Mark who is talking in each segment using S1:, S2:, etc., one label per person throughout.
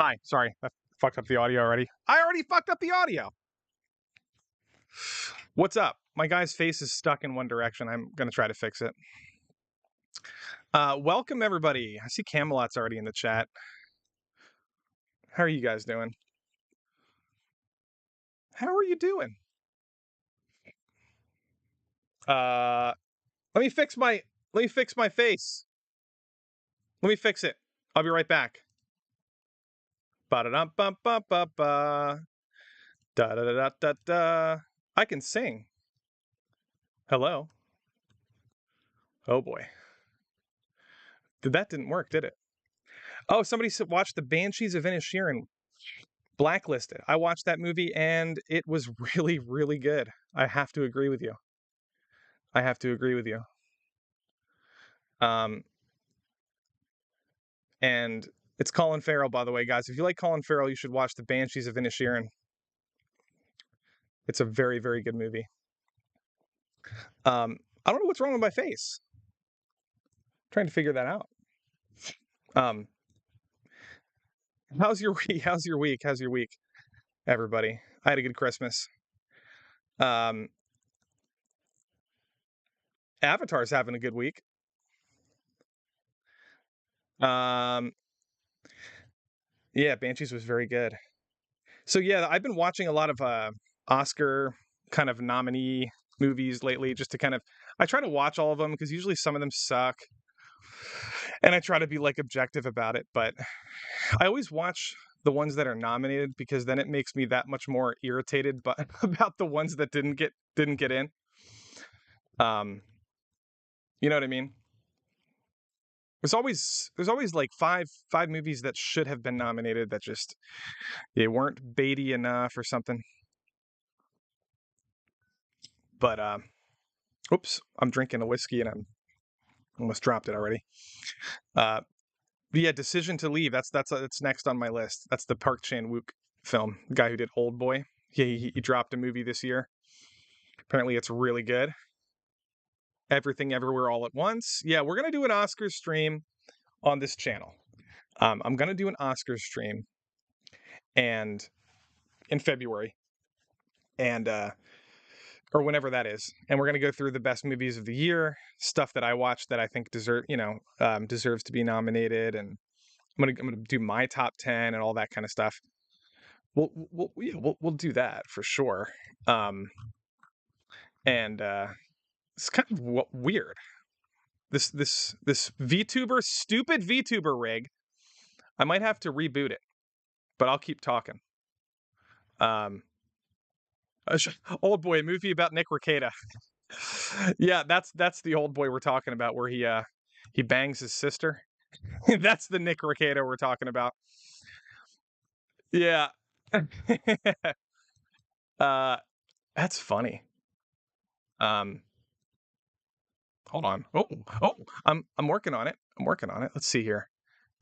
S1: Hi, sorry, I fucked up the audio already. I already fucked up the audio. What's up? My guy's face is stuck in one direction. I'm gonna try to fix it. Welcome everybody. I see Camelot's already in the chat. How are you guys doing? How are you doing? Let me fix my face. Let me fix it. I'll be right back. Ba-da-dum-bum-bum-bum-ba. Da-da-da-da-da-da. I can sing. Hello. Oh boy. That didn't work, did it? Oh, somebody watched the Banshees of Inisherin. Blacklisted. I watched that movie and it was really, really good. I have to agree with you. I have to agree with you. And it's Colin Farrell, by the way, guys. If you like Colin Farrell, you should watch the Banshees of Inisherin. It's a very, very good movie. I don't know what's wrong with my face. I'm trying to figure that out. How's your week? How's your week? How's your week, everybody? I had a good Christmas. Avatar's having a good week. Yeah, Banshees was very good. So yeah, I've been watching a lot of Oscar kind of nominee movies lately, just to kind of I try to watch all of them because usually some of them suck, and I try to be like objective about it. But I always watch the ones that are nominated because then it makes me that much more irritated, but about the ones that didn't get in. You know what I mean? There's always like five movies that should have been nominated that just they weren't baity enough or something. But oops, I'm drinking a whiskey and I'm almost dropped it already. But yeah, Decision to Leave. That's next on my list. That's the Park Chan-wook film, the guy who did Old Boy. He dropped a movie this year. Apparently, it's really good. Everything Everywhere All at Once. Yeah, we're gonna do an Oscars stream on this channel. I'm gonna do an Oscars stream, and in February, and or whenever that is, and we're gonna go through the best movies of the year, stuff that I watched that I think deserves to be nominated, and I'm gonna do my top 10 and all that kind of stuff. We'll do that for sure. And it's kind of weird. This VTuber, stupid VTuber rig. I might have to reboot it, but I'll keep talking. Old Boy, movie about Nick Rekieta. Yeah, that's the Old Boy we're talking about, where he bangs his sister. That's the Nick Rekieta we're talking about. Yeah. That's funny. Hold on. Oh, I'm working on it. I'm working on it. Let's see here.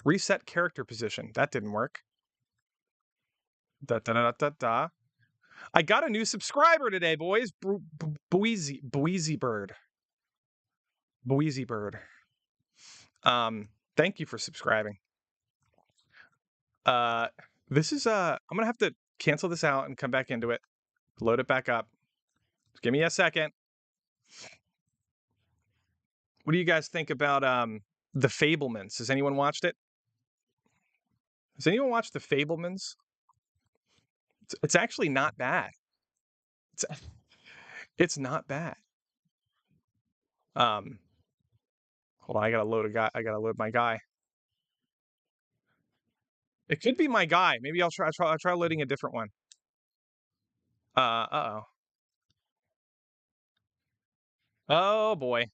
S1: Reset character position. That didn't work. Da da da da da. I got a new subscriber today, boys. Boezy Bird. Boezy Bird. Thank you for subscribing. This is I'm gonna have to cancel this out and come back into it. Load it back up. Just give me a second. What do you guys think about The Fablemans? Has anyone watched it? Has anyone watched The Fablemans? It's actually not bad. It's not bad. Hold on, I gotta load my guy. It could be my guy. Maybe I'll try loading a different one. Uh-oh. Oh boy.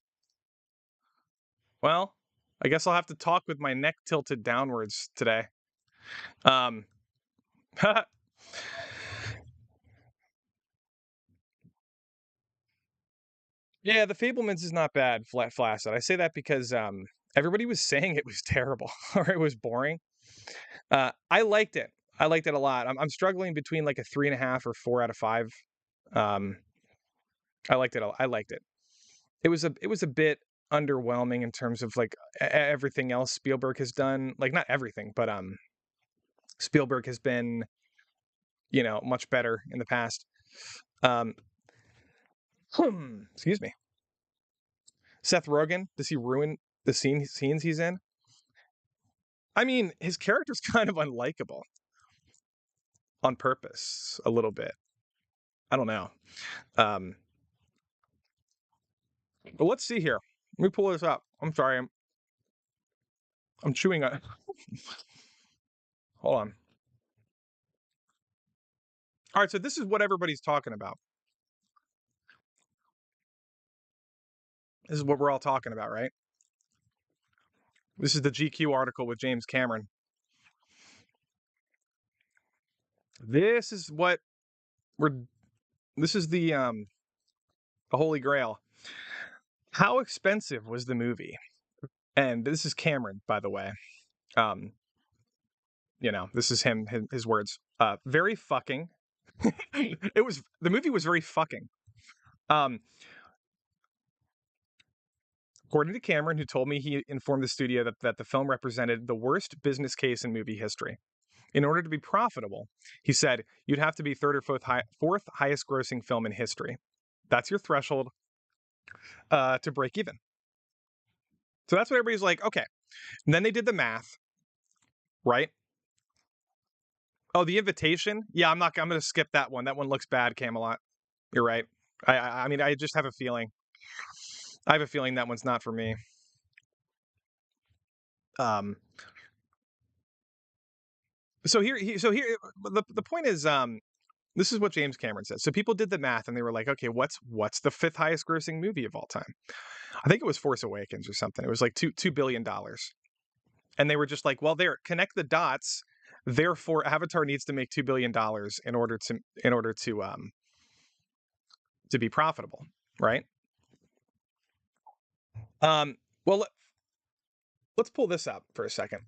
S1: Well, I guess I'll have to talk with my neck tilted downwards today. Yeah, The Fablemans is not bad, flaccid. I say that because everybody was saying it was terrible or it was boring. I liked it. I liked it a lot. I'm struggling between like a 3.5 or 4 out of 5. I liked it. I liked it. It was a bit underwhelming in terms of like everything else Spielberg has done. Like not everything, but Spielberg has been, much better in the past. Um, excuse me. Seth Rogen, does he ruin the scenes he's in? I mean, his character's kind of unlikable on purpose, a little bit. I don't know. Um, but let's see here. Let me pull this up. I'm sorry. I'm chewing on. Hold on. All right, so this is what everybody's talking about. This is what we're all talking about, right? This is the GQ article with James Cameron. This is what we're. This is the Holy Grail. How expensive was the movie? And this is Cameron, by the way. Um, this is him, his words. Very fucking. The movie was very fucking. Um, according to Cameron, who told me he informed the studio that the film represented the worst business case in movie history. In order to be profitable, he said, you'd have to be third or fourth highest grossing film in history. That's your threshold to break even. So that's what everybody's like, okay. And then they did the math, right? Oh, The Invitation? Yeah, I'm going to skip that one. That one looks bad, Camelot. You're right. I mean, I just have a feeling. I have a feeling that one's not for me. Um, so here, the point is, this is what James Cameron says. So people did the math and they were like, okay, what's the fifth highest grossing movie of all time? I think it was Force Awakens or something. It was like $2 billion. And they were just like, well, there, connect the dots. Therefore, Avatar needs to make $2 billion in order to be profitable, right? Well, let's pull this up for a second.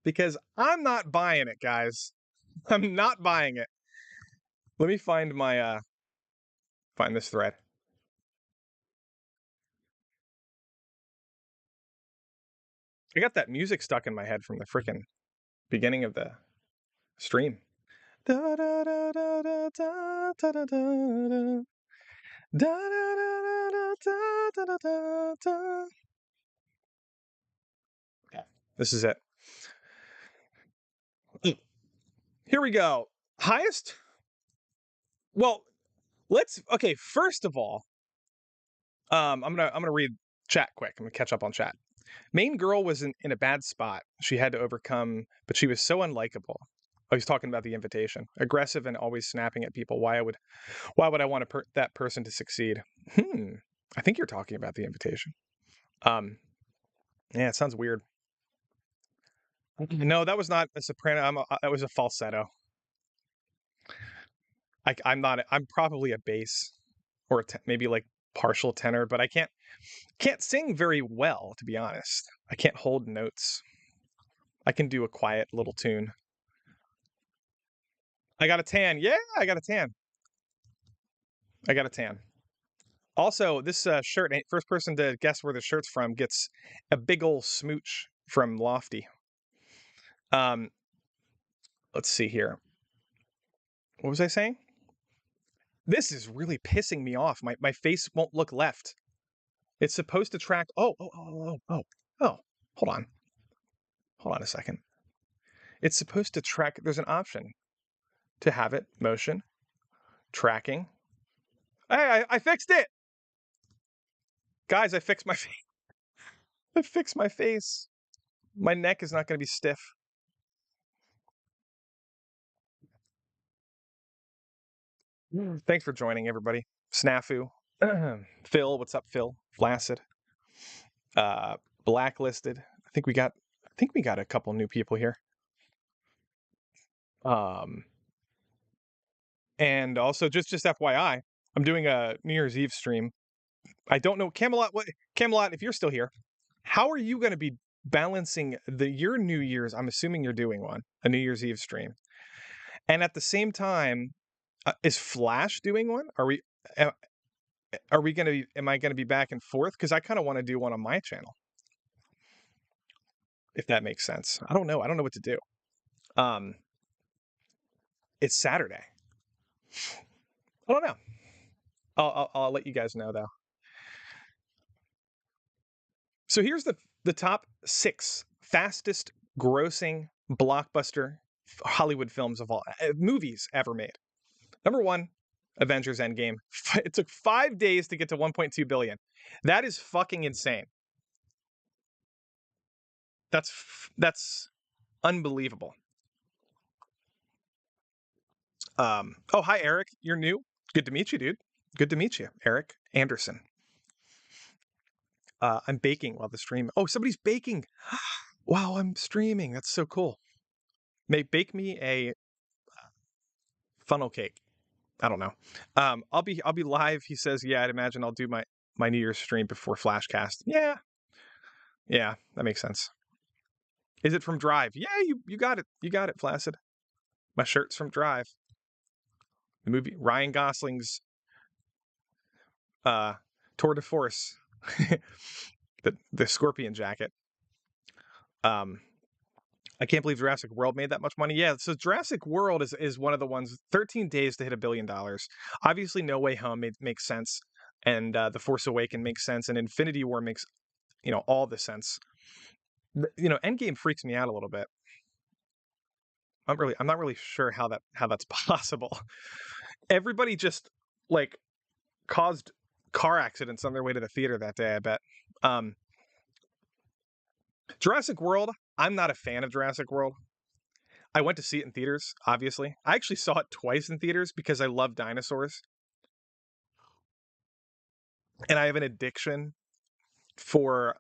S1: Because I'm not buying it, guys. I'm not buying it. Let me find find this thread. I got that music stuck in my head from the freaking beginning of the stream. Da da da da da da da da da da da da da da. Okay, this is it. Here we go. Highest. Well, okay. First of all, I'm gonna read chat quick. I'm gonna catch up on chat. Main girl was in a bad spot. She had to overcome, but she was so unlikable. Oh, he's talking about The Invitation. Aggressive and always snapping at people. Why would I want that person to succeed? I think you're talking about The Invitation. Yeah, it sounds weird. No, that was not a soprano. That was a falsetto. I'm not. I'm probably a bass or maybe like partial tenor, but I can't sing very well, to be honest. I can't hold notes. I can do a quiet little tune. I got a tan. Yeah, I got a tan. I got a tan. Also, this shirt, first person to guess where the shirt's from gets a big ol' smooch from Lofti. Let's see here. What was I saying? This is really pissing me off. My face won't look left. It's supposed to track. Oh. Hold on. Hold on a second. It's supposed to track. There's an option to have it motion tracking. Hey, I fixed it. Guys, I fixed my face. I fixed my face. My neck is not going to be stiff. Thanks for joining, everybody. Snafu. Phil, what's up, Phil? Flaccid. Blacklisted. I think we got a couple new people here. And also just FYI, I'm doing a New Year's Eve stream. I don't know, Camelot, if you're still here, how are you going to be balancing your New Year's? I'm assuming you're doing a New Year's Eve stream. And at the same time, is Flash doing one? Are we going to am I going to be back and forth? Because I kind of want to do one on my channel. if that makes sense. I don't know. I don't know what to do. Um, it's Saturday. I don't know. I'll let you guys know though. So here's the top 6 fastest grossing blockbuster Hollywood films of all movies ever made. Number 1, Avengers Endgame. It took 5 days to get to 1.2 billion. That is fucking insane. That's unbelievable. Oh, hi Eric. You're new. Good to meet you, dude. Good to meet you, Eric Anderson. I'm baking while the stream. Oh, somebody's baking. Wow, I'm streaming. That's so cool. Bake me a funnel cake. I don't know. I'll be live. He says, yeah, I'd imagine I'll do my New Year's stream before Flashcast. Yeah, yeah, that makes sense. Is it from Drive? Yeah, you got it. You got it, Flaccid. My shirt's from Drive. The movie Ryan Gosling's uh tour de force. the scorpion jacket. Um I can't believe Jurassic World made that much money. Yeah, so Jurassic World is one of the ones 13 days to hit $1 billion. Obviously, No Way Home makes sense, and The Force Awakens makes sense, and Infinity War makes all the sense. Endgame freaks me out a little bit. I'm not really sure how that's possible. Everybody just like caused car accidents on their way to the theater that day. I bet. Um, Jurassic World. I'm not a fan of Jurassic World. I went to see it in theaters, obviously. I actually saw it twice in theaters because I love dinosaurs. And I have an addiction for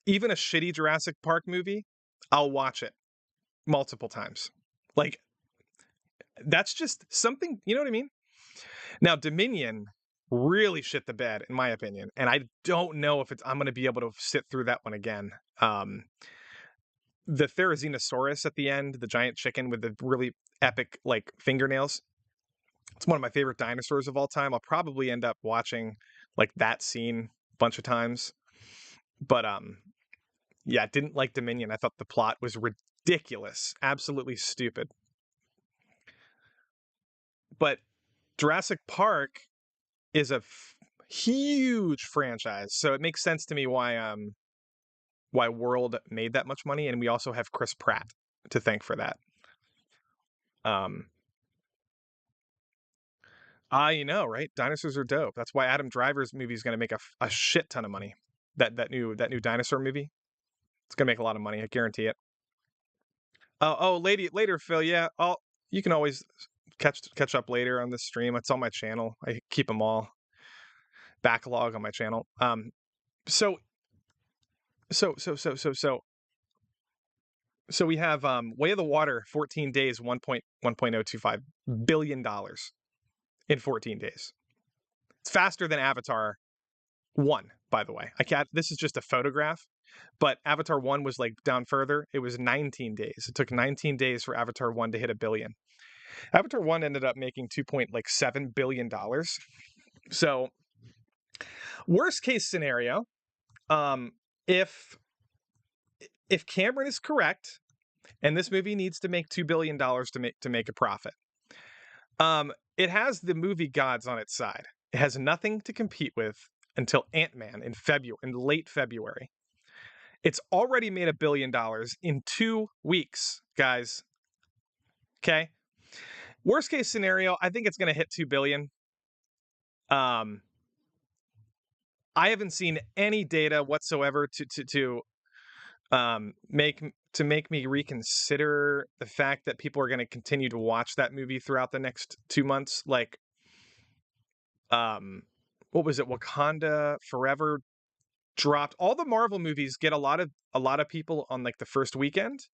S1: even a shitty Jurassic Park movie. I'll watch it multiple times. Like, that's just something, you know what I mean? Now, Dominion really shit the bed, in my opinion. And I don't know if I'm going to be able to sit through that one again. The Therizinosaurus at the end, the giant chicken with the really epic, like, fingernails. It's one of my favorite dinosaurs of all time. I'll probably end up watching like that scene a bunch of times. But yeah, I didn't like Dominion. I thought the plot was ridiculous, absolutely stupid. But Jurassic Park is a huge franchise, so it makes sense to me why World made that much money, and we also have Chris Pratt to thank for that. You know, right? Dinosaurs are dope. That's why Adam Driver's movie is going to make a shit ton of money. That new dinosaur movie, it's going to make a lot of money. I guarantee it. Later, Phil. Yeah, you can always catch up later on the stream. It's on my channel. I keep them all backlog on my channel. So so so so so so so we have Way of the Water, 14 days, $1.025 billion in 14 days. It's faster than Avatar 1, by the way. I can't. This is just a photograph, but Avatar 1 was like down further. It was 19 days. It took 19 days for Avatar 1 to hit $1 billion. Avatar 1 ended up making $2.7 billion. So, worst case scenario, if Cameron is correct, and this movie needs to make $2 billion to make a profit, it has the movie gods on its side. It has nothing to compete with until Ant-Man in late February. It's already made $1 billion in 2 weeks, guys. Okay. Worst case scenario, I think it's going to hit 2 billion. I haven't seen any data whatsoever to make me reconsider the fact that people are going to continue to watch that movie throughout the next 2 months. Like, what was it? Wakanda Forever dropped. All the Marvel movies get a lot of people on like the first weekend,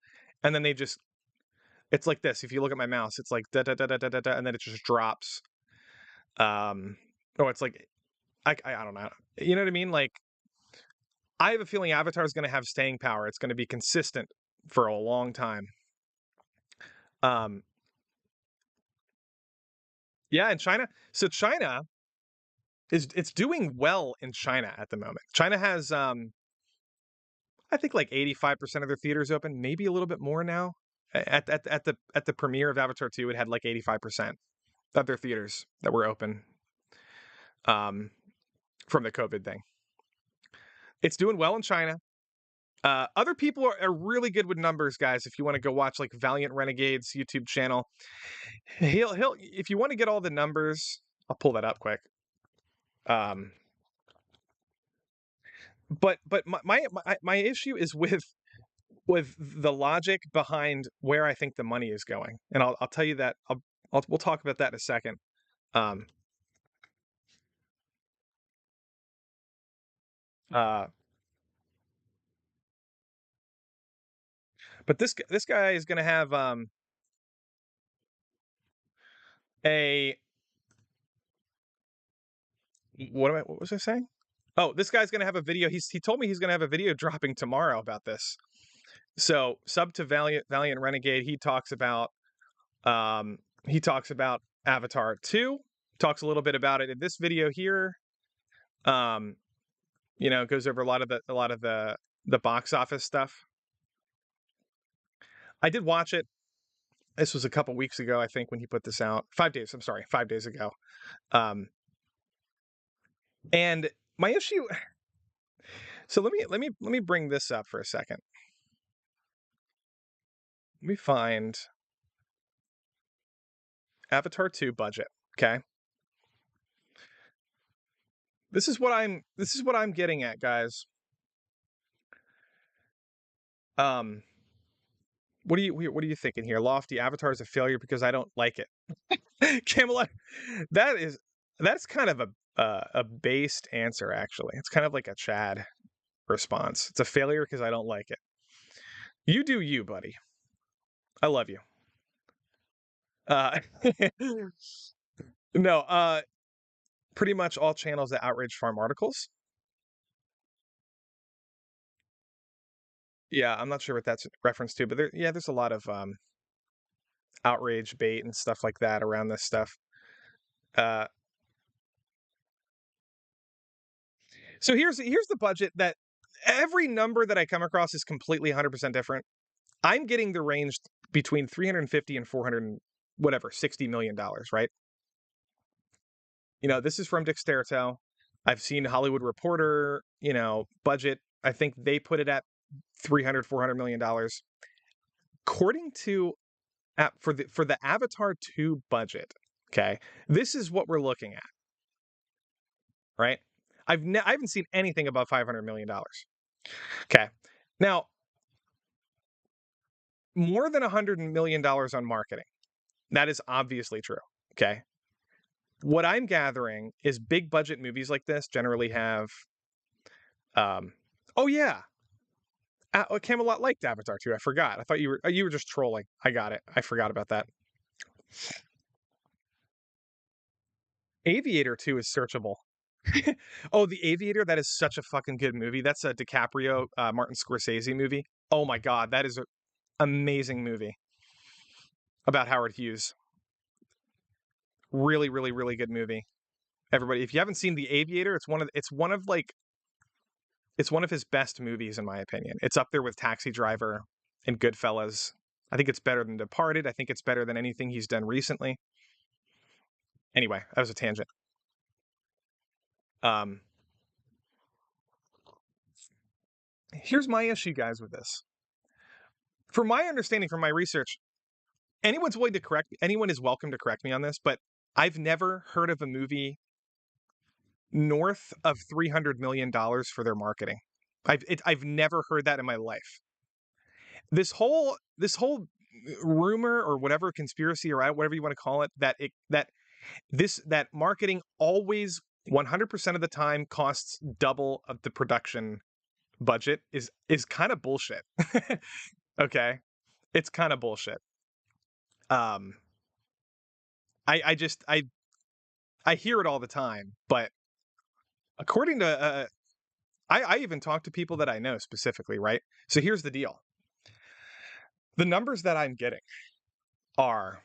S1: and then it's like this. If you look at my mouse, it's like da da da da da da, and then it just drops. It's like I don't know. You know what I mean? Like, I have a feeling Avatar is going to have staying power. It's going to be consistent for a long time. Yeah, in China. So China it's doing well in China at the moment. China has I think like 85% of their theaters open, maybe a little bit more now. At the premiere of Avatar 2, it had like 85% of their theaters that were open um, from the COVID thing. It's doing well in China. Other people are really good with numbers, guys. If you want to go watch like Valiant Renegade's YouTube channel, he'll if you want to get all the numbers, I'll pull that up quick. Um, but my issue is with the logic behind where I think the money is going, and I'll tell you that we'll talk about that in a second. Um, uh, but this guy is going to have a what was I saying? Oh, this guy's going to have a video. He told me he's going to have a video dropping tomorrow about this. So sub to Valiant Renegade, um he talks about Avatar 2, talks a little bit about it in this video here. Um, goes over a lot of the box office stuff. I did watch it. This was a couple weeks ago, I think, when he put this out. 5 days. I'm sorry, 5 days ago. Um, and my issue. So let me bring this up for a second. Let me find Avatar 2 budget. Okay. This is what I'm getting at, guys. Um, what are you thinking here? Lofty, Avatar is a failure because I don't like it. Camelot, that's kind of a based answer, actually. It's kind of like a Chad response. It's a failure because I don't like it. You do you, buddy. I love you. Uh, no, pretty much all channels that outrage farm articles. Yeah, I'm not sure what that's a reference to, but there's a lot of outrage bait and stuff like that around this stuff. Uh, so here's the budget that every number that I come across is completely 100% different. I'm getting the range between 350 and 400 whatever, $60 million, right? This is from Dexterto. I've seen Hollywood Reporter, budget. I think they put it at 300, $400 million. According to for the Avatar 2 budget, okay, this is what we're looking at, right? I haven't seen anything above $500 million. Okay, now more than $100 million on marketing. That is obviously true. Okay, what I'm gathering is big budget movies like this generally have, um, oh yeah, Camelot liked Avatar 2. I forgot. I thought you were just trolling. I got it. I forgot about that. Aviator 2 is searchable. Oh, The Aviator, that is such a fucking good movie. That's a DiCaprio, Martin Scorsese movie. Oh my god, that is an amazing movie about Howard Hughes. Really, really, really good movie. Everybody, if you haven't seen The Aviator, it's one of his best movies in my opinion. It's up there with Taxi Driver and Goodfellas. I think it's better than Departed. I think it's better than anything he's done recently. Anyway, that was a tangent. Um, Here's my issue, guys, with this. From my understanding, from my research, anyone is welcome to correct me on this, but I've never heard of a movie north of $300 million for their marketing. I've never heard that in my life. This whole rumor or whatever, conspiracy or whatever you want to call it, that marketing always 100% of the time costs double of the production budget is kind of bullshit. Okay, it's kind of bullshit. Um, I just I hear it all the time, but according to I even talk to people that I know specifically, right? So here's the deal: the numbers that I'm getting are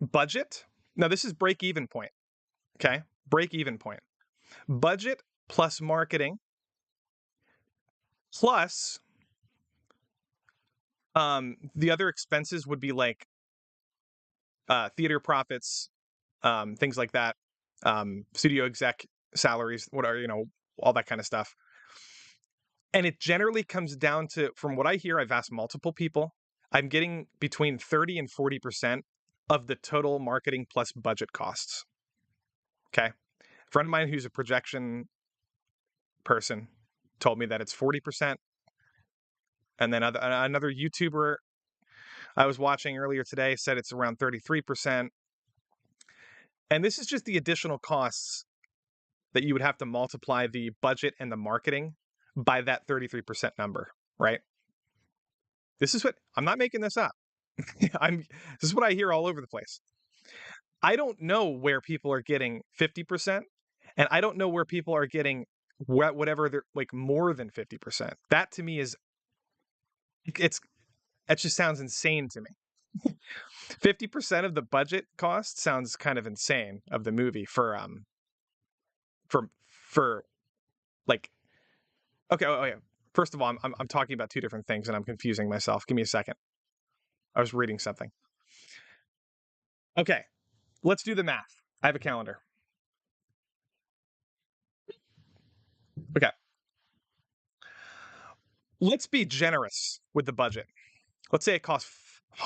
S1: budget. Now this is break even point. Okay, break even point. Budget plus marketing Plus, the other expenses would be like theater profits, things like that, studio exec salaries, what are, all that kind of stuff. And it generally comes down to, from what I hear, I've asked multiple people, I'm getting between 30 and 40% of the total marketing plus budget costs. Okay. A friend of mine who's a projection person told me that it's 40%. And then another YouTuber I was watching earlier today said it's around 33%. And this is just the additional costs that you would have to multiply the budget and the marketing by that 33% number, right? This is what I'm not making this up. This is what I hear all over the place. I don't know where people are getting 50%, and I don't know where people are getting whatever they're like more than 50%. That to me is that just sounds insane to me. 50% of the budget cost sounds kind of insane of the movie for like, okay, oh yeah. First of all, I'm talking about two different things and I'm confusing myself. Give me a second. I was reading something. Okay, let's do the math. I have a calendar. Okay. Let's be generous with the budget. Let's say it costs,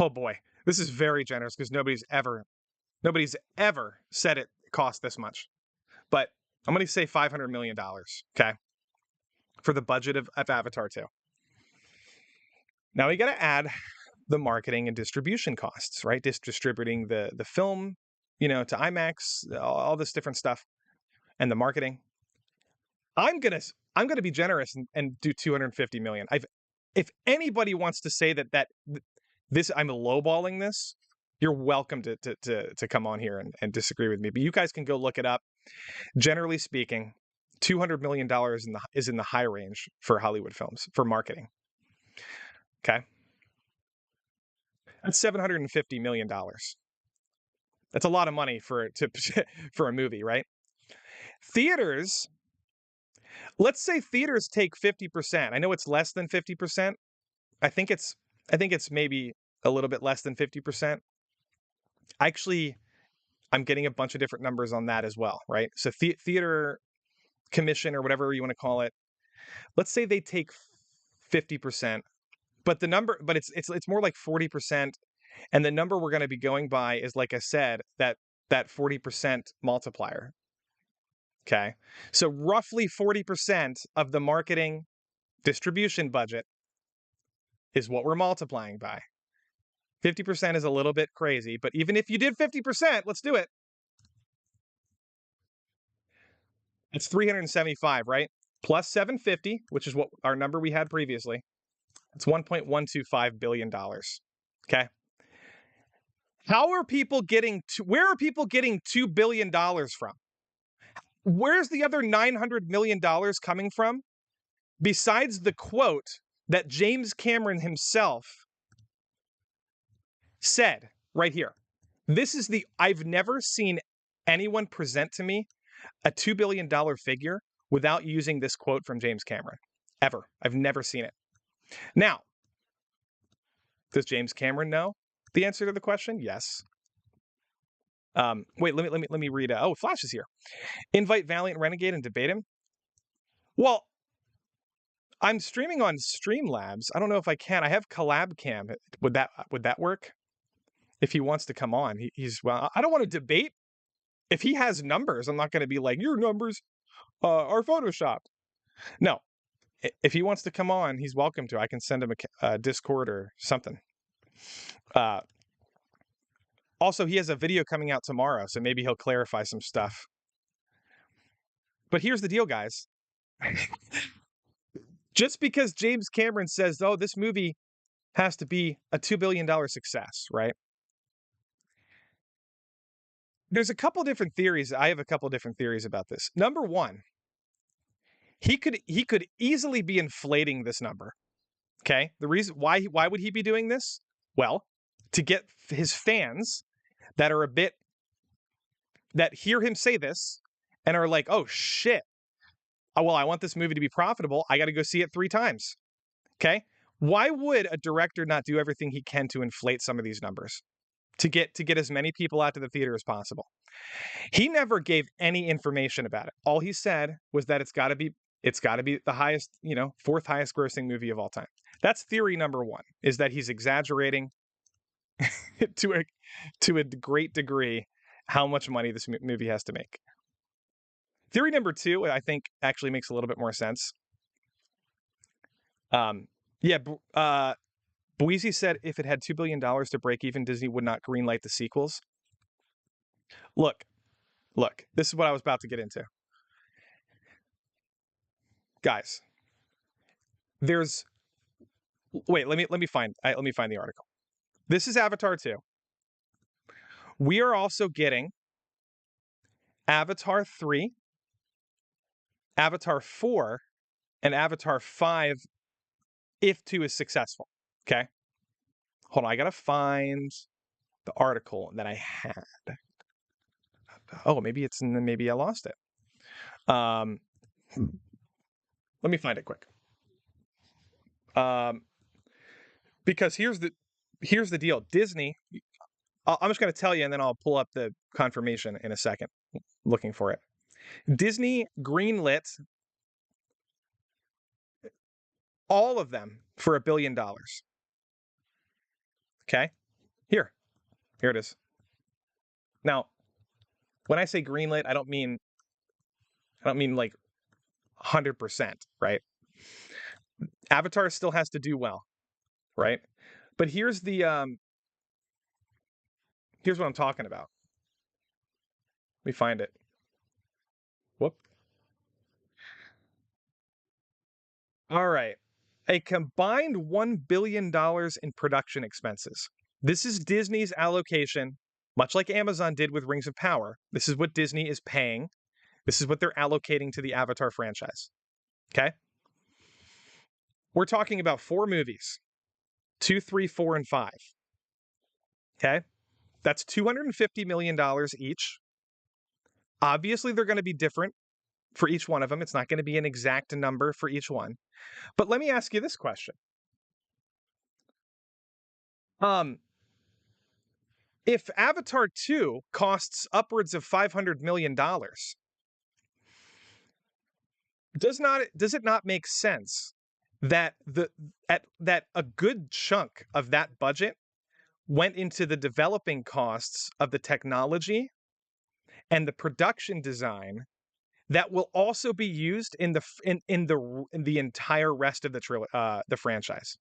S1: oh boy, this is very generous because nobody's ever said it cost this much. But I'm going to say $500 million, okay, for the budget of Avatar 2. Now we got to add the marketing and distribution costs, right? Distributing the film, to IMAX, all this different stuff, and the marketing. I'm gonna be generous and do 250 million. If anybody wants to say that this I'm lowballing this, you're welcome to come on here and disagree with me. But you guys can go look it up. Generally speaking, $200 million is in the high range for Hollywood films for marketing. Okay, that's $750 million. That's a lot of money for a movie, right? Theaters. Let's say theaters take 50%. I know it's less than 50%. I think it's maybe a little bit less than 50%. Actually, I'm getting a bunch of different numbers on that as well, right? So theater commission or whatever you want to call it. Let's say they take 50%, but it's more like 40%, and the number we're going to be going by is, like I said, that 40% multiplier. Okay. So roughly 40% of the marketing distribution budget is what we're multiplying by. 50% is a little bit crazy, but even if you did 50%, let's do it. It's 375, right? Plus 750, which is what our number we had previously. It's $1.125 billion. Okay. Where are people getting $2 billion from? Where's the other $900 million coming from? Besides the quote that James Cameron himself said right here. I've never seen anyone present to me a $2 billion figure without using this quote from James Cameron. Ever. I've never seen it. Now, does James Cameron know the answer to the question? Yes. Wait, let me read. Flash is here. Invite Valiant Renegade and debate him. Well, I'm streaming on Streamlabs. I don't know if I can. I have Collab Cam. Would that work? If he wants to come on, I don't want to debate. If he has numbers, I'm not going to be like, your numbers are photoshopped. No. If he wants to come on, he's welcome to. I can send him a Discord or something. Also, he has a video coming out tomorrow, so maybe he'll clarify some stuff. But here's the deal, guys. Just because James Cameron says, oh, this movie has to be a $2 billion success, right? There's a couple different theories. I have a couple different theories about this. Number one, he could easily be inflating this number. Okay? The reason why would he be doing this? Well, to get his fans that hear him say this and are like, oh shit. Well, I want this movie to be profitable. I got to go see it 3 times. Okay? Why would a director not do everything he can to inflate some of these numbers? To get as many people out to the theater as possible. He never gave any information about it. All he said was that it's got to be the highest, fourth highest grossing movie of all time. That's theory number one, is that he's exaggerating to a great degree how much money this movie has to make. Theory number two, I think, actually makes a little bit more sense. Boise said if it had $2 billion to break even, Disney would not greenlight the sequels. Look, this is what I was about to get into. Guys, wait, let me find the article. This is Avatar 2. We are also getting Avatar 3, Avatar 4, and Avatar 5 if 2 is successful. Okay? Hold on, I got to find the article that I had. Oh, maybe I lost it. Let me find it quick. Because here's the deal. Disney, I'm just going to tell you, and then I'll pull up the confirmation in a second. Looking for it. Disney greenlit all of them for $1 billion. Okay? Here it is. Now, when I say greenlit, I don't mean like 100%, right? Avatar still has to do well, right? But here's what I'm talking about. Let me find it. Whoop. All right. A combined $1 billion in production expenses. This is Disney's allocation, much like Amazon did with Rings of Power. This is what Disney is paying. This is what they're allocating to the Avatar franchise. Okay? We're talking about 4 movies. 2, 3, 4, and 5. Okay? That's $250 million each. Obviously, they're going to be different for each one of them. It's not going to be an exact number for each one. But let me ask you this question. If Avatar 2 costs upwards of $500 million, does it not make sense that that a good chunk of that budget went into the developing costs of the technology and the production design that will also be used in the entire rest of the franchise?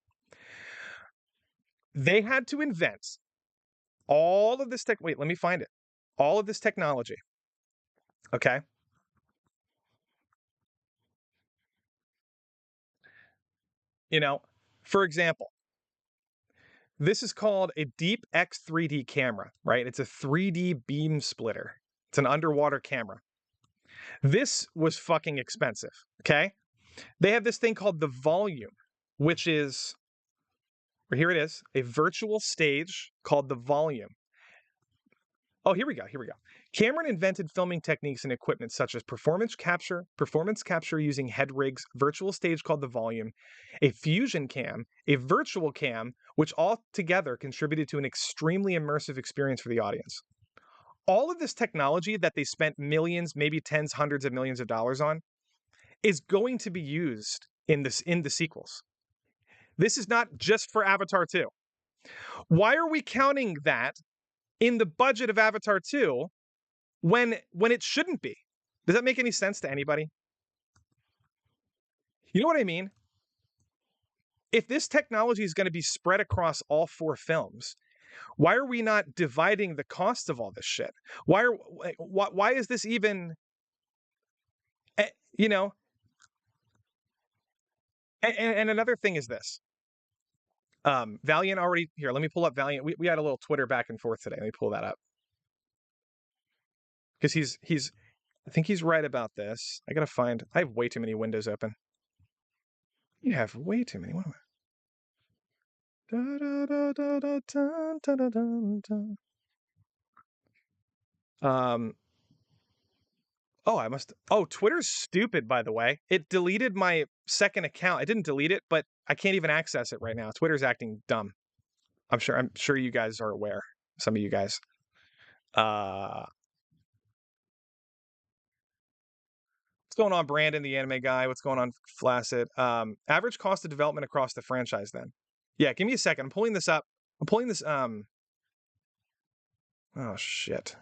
S1: They had to invent all of this wait, let me find it. All of this technology. Okay? For example, this is called a Deep X 3D camera, right? It's a 3D beam splitter. It's an underwater camera. This was fucking expensive, okay? They have this thing called the volume, which is, or here it is, a virtual stage called the volume. Oh, here we go. Cameron invented filming techniques and equipment such as performance capture using head rigs, virtual stage called the volume, a fusion cam, a virtual cam, which all together contributed to an extremely immersive experience for the audience. All of this technology that they spent millions, maybe tens, hundreds of millions of dollars on, is going to be used in the sequels. This is not just for Avatar 2. Why are we counting that in the budget of Avatar 2 when it shouldn't be? Does that make any sense to anybody? You know what I mean? If this technology is going to be spread across all 4 films, why are we not dividing the cost of all this shit? Why is this even, you know? And another thing is this. Valiant already here. Let me pull up Valiant. We had a little Twitter back and forth today. Let me pull that up because I think he's right about this. I have way too many windows open. You have way too many. What am I? Twitter's stupid, by the way. It deleted my second account. I didn't delete it, but I can't even access it right now. Twitter's acting dumb. I'm sure you guys are aware. Some of you guys. What's going on, Brandon, the anime guy? What's going on, Flacid? Average cost of development across the franchise. Then, yeah. Give me a second. I'm pulling this up. I'm pulling this. Oh shit.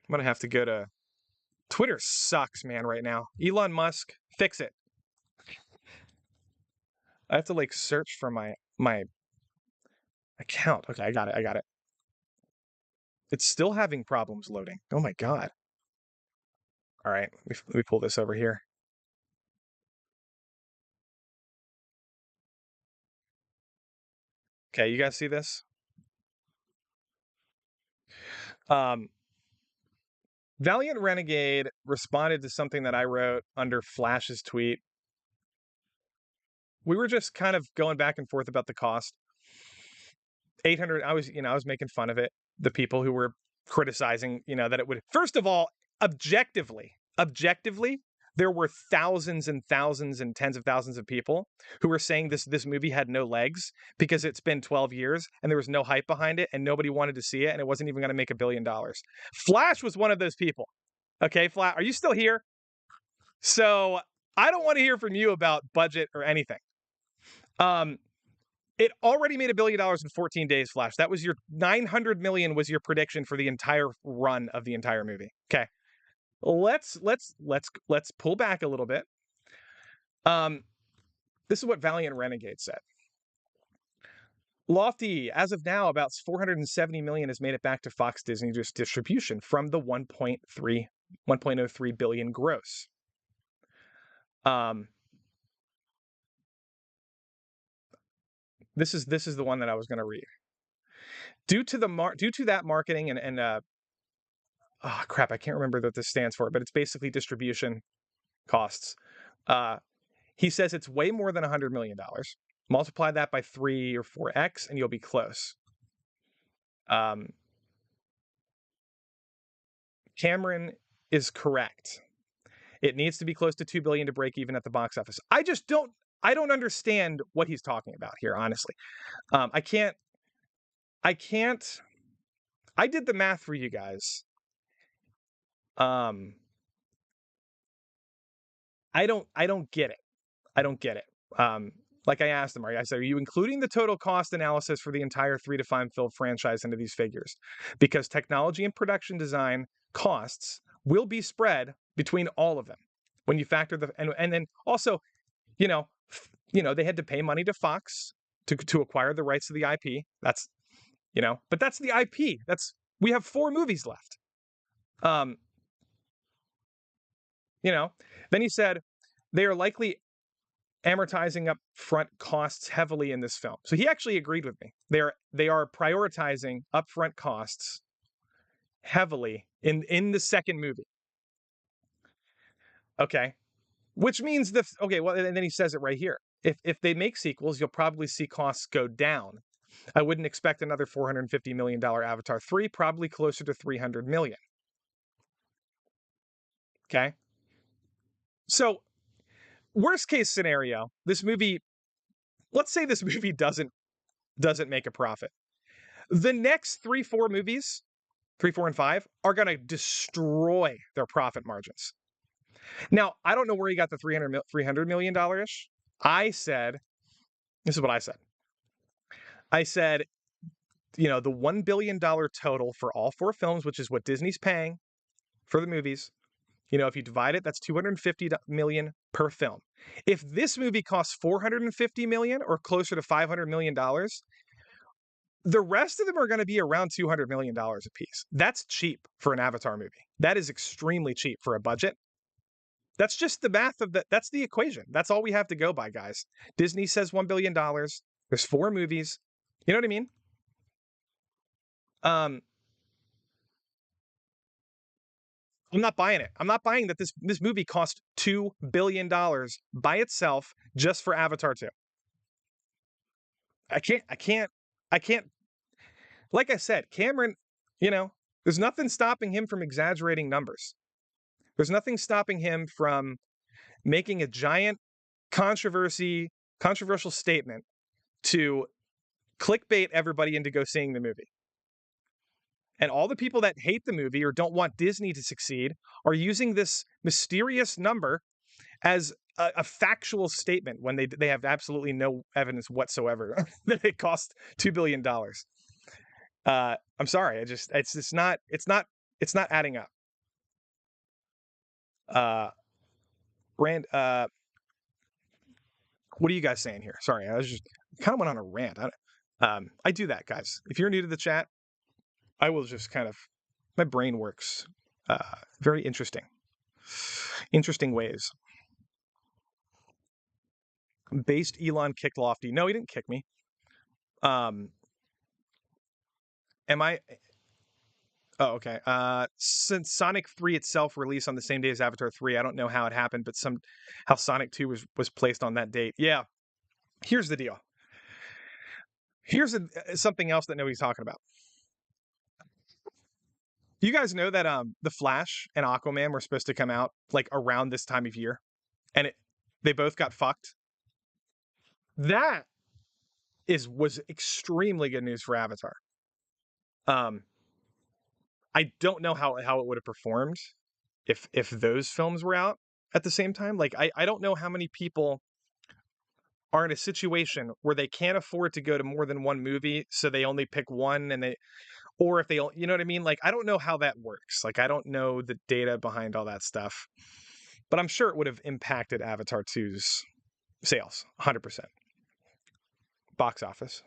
S1: I'm gonna have to go to Twitter. Sucks, man. Right now, Elon Musk, fix it. I have to like search for my account. Okay, I got it. I got it. It's still having problems loading. Oh my god. All right, let me pull this over here. Okay, you guys see this? Um, Valiant Renegade responded to something that I wrote under Flash's tweet. We were just kind of going back and forth about the cost. 800. I was making fun of it. The people who were criticizing, that it would. First of all, objectively, there were thousands and thousands and tens of thousands of people who were saying this movie had no legs because it's been 12 years and there was no hype behind it and nobody wanted to see it and it wasn't even going to make $1 billion. Flash was one of those people. Okay, Flash, are you still here? So I don't want to hear from you about budget or anything. It already made $1 billion in 14 days, Flash. That was your 900 million was your prediction for the entire run of the entire movie. Okay. Let's pull back a little bit. This is what Valiant Renegade said. Lofti, as of now, about 470 million has made it back to Fox Disney distribution from the 1.03 billion gross. This is the one that I was going to read. Due to that marketing and oh crap, I can't remember what this stands for, but it's basically distribution costs. He says it's way more than $100 million. Multiply that by 3 or 4x, and you'll be close. Cameron is correct. It needs to be close to $2 billion to break even at the box office. I don't understand what he's talking about here, honestly. I can't. I did the math for you guys. I don't get it. I don't get it. Like I asked him, I said, are you including the total cost analysis for the entire 3 to 5 film franchise into these figures? Because technology and production design costs will be spread between all of them when you factor and then also, they had to pay money to Fox to acquire the rights to the IP. That's, but that's the IP. We have 4 movies left. Then he said they are likely amortizing upfront costs heavily in this film. So he actually agreed with me. They are prioritizing upfront costs heavily in the second movie. Okay. Which means and then he says it right here. If they make sequels, you'll probably see costs go down. I wouldn't expect another $450 million Avatar 3, probably closer to $300 million. Okay. So, worst case scenario, let's say this movie doesn't make a profit. The next 3, 4 movies, 3, 4, and 5, are going to destroy their profit margins. Now, I don't know where he got the $300 million ish. This is what I said. I said, the $1 billion total for all 4 films, which is what Disney's paying for the movies. If you divide it, that's $250 million per film. If this movie costs $450 million or closer to $500 million, the rest of them are going to be around $200 million a piece. That's cheap for an Avatar movie. That is extremely cheap for a budget. That's just the math of that's the equation. That's all we have to go by, guys. Disney says $1 billion. There's 4 movies. You know what I mean? I'm not buying it. I'm not buying that this movie cost $2 billion by itself just for Avatar 2. I can't. Like I said, Cameron, there's nothing stopping him from exaggerating numbers. There's nothing stopping him from making a giant controversial statement to clickbait everybody into go seeing the movie. And all the people that hate the movie or don't want Disney to succeed are using this mysterious number as a factual statement when they have absolutely no evidence whatsoever that it cost $2 billion. I'm sorry, it's not adding up. Rand, what are you guys saying here? Sorry, I was just kind of went on a rant. I do that, guys. If you're new to the chat, I will just kind of, my brain works very interesting ways. Based Elon kicked Lofty. No, he didn't kick me. Am I? Oh, okay. Since Sonic 3 itself released on the same day as Avatar 3, I don't know how it happened, but how Sonic 2 was placed on that date. Yeah. Here's the deal. Here's something else that nobody's talking about. You guys know that The Flash and Aquaman were supposed to come out like around this time of year, and they both got fucked. That was extremely good news for Avatar. I don't know how it would have performed if those films were out at the same time. Like I don't know how many people are in a situation where they can't afford to go to more than one movie, so they only pick one, or if they, you know what I mean? Like I don't know how that works. Like I don't know the data behind all that stuff, but I'm sure it would have impacted Avatar 2's sales 100%. Box office.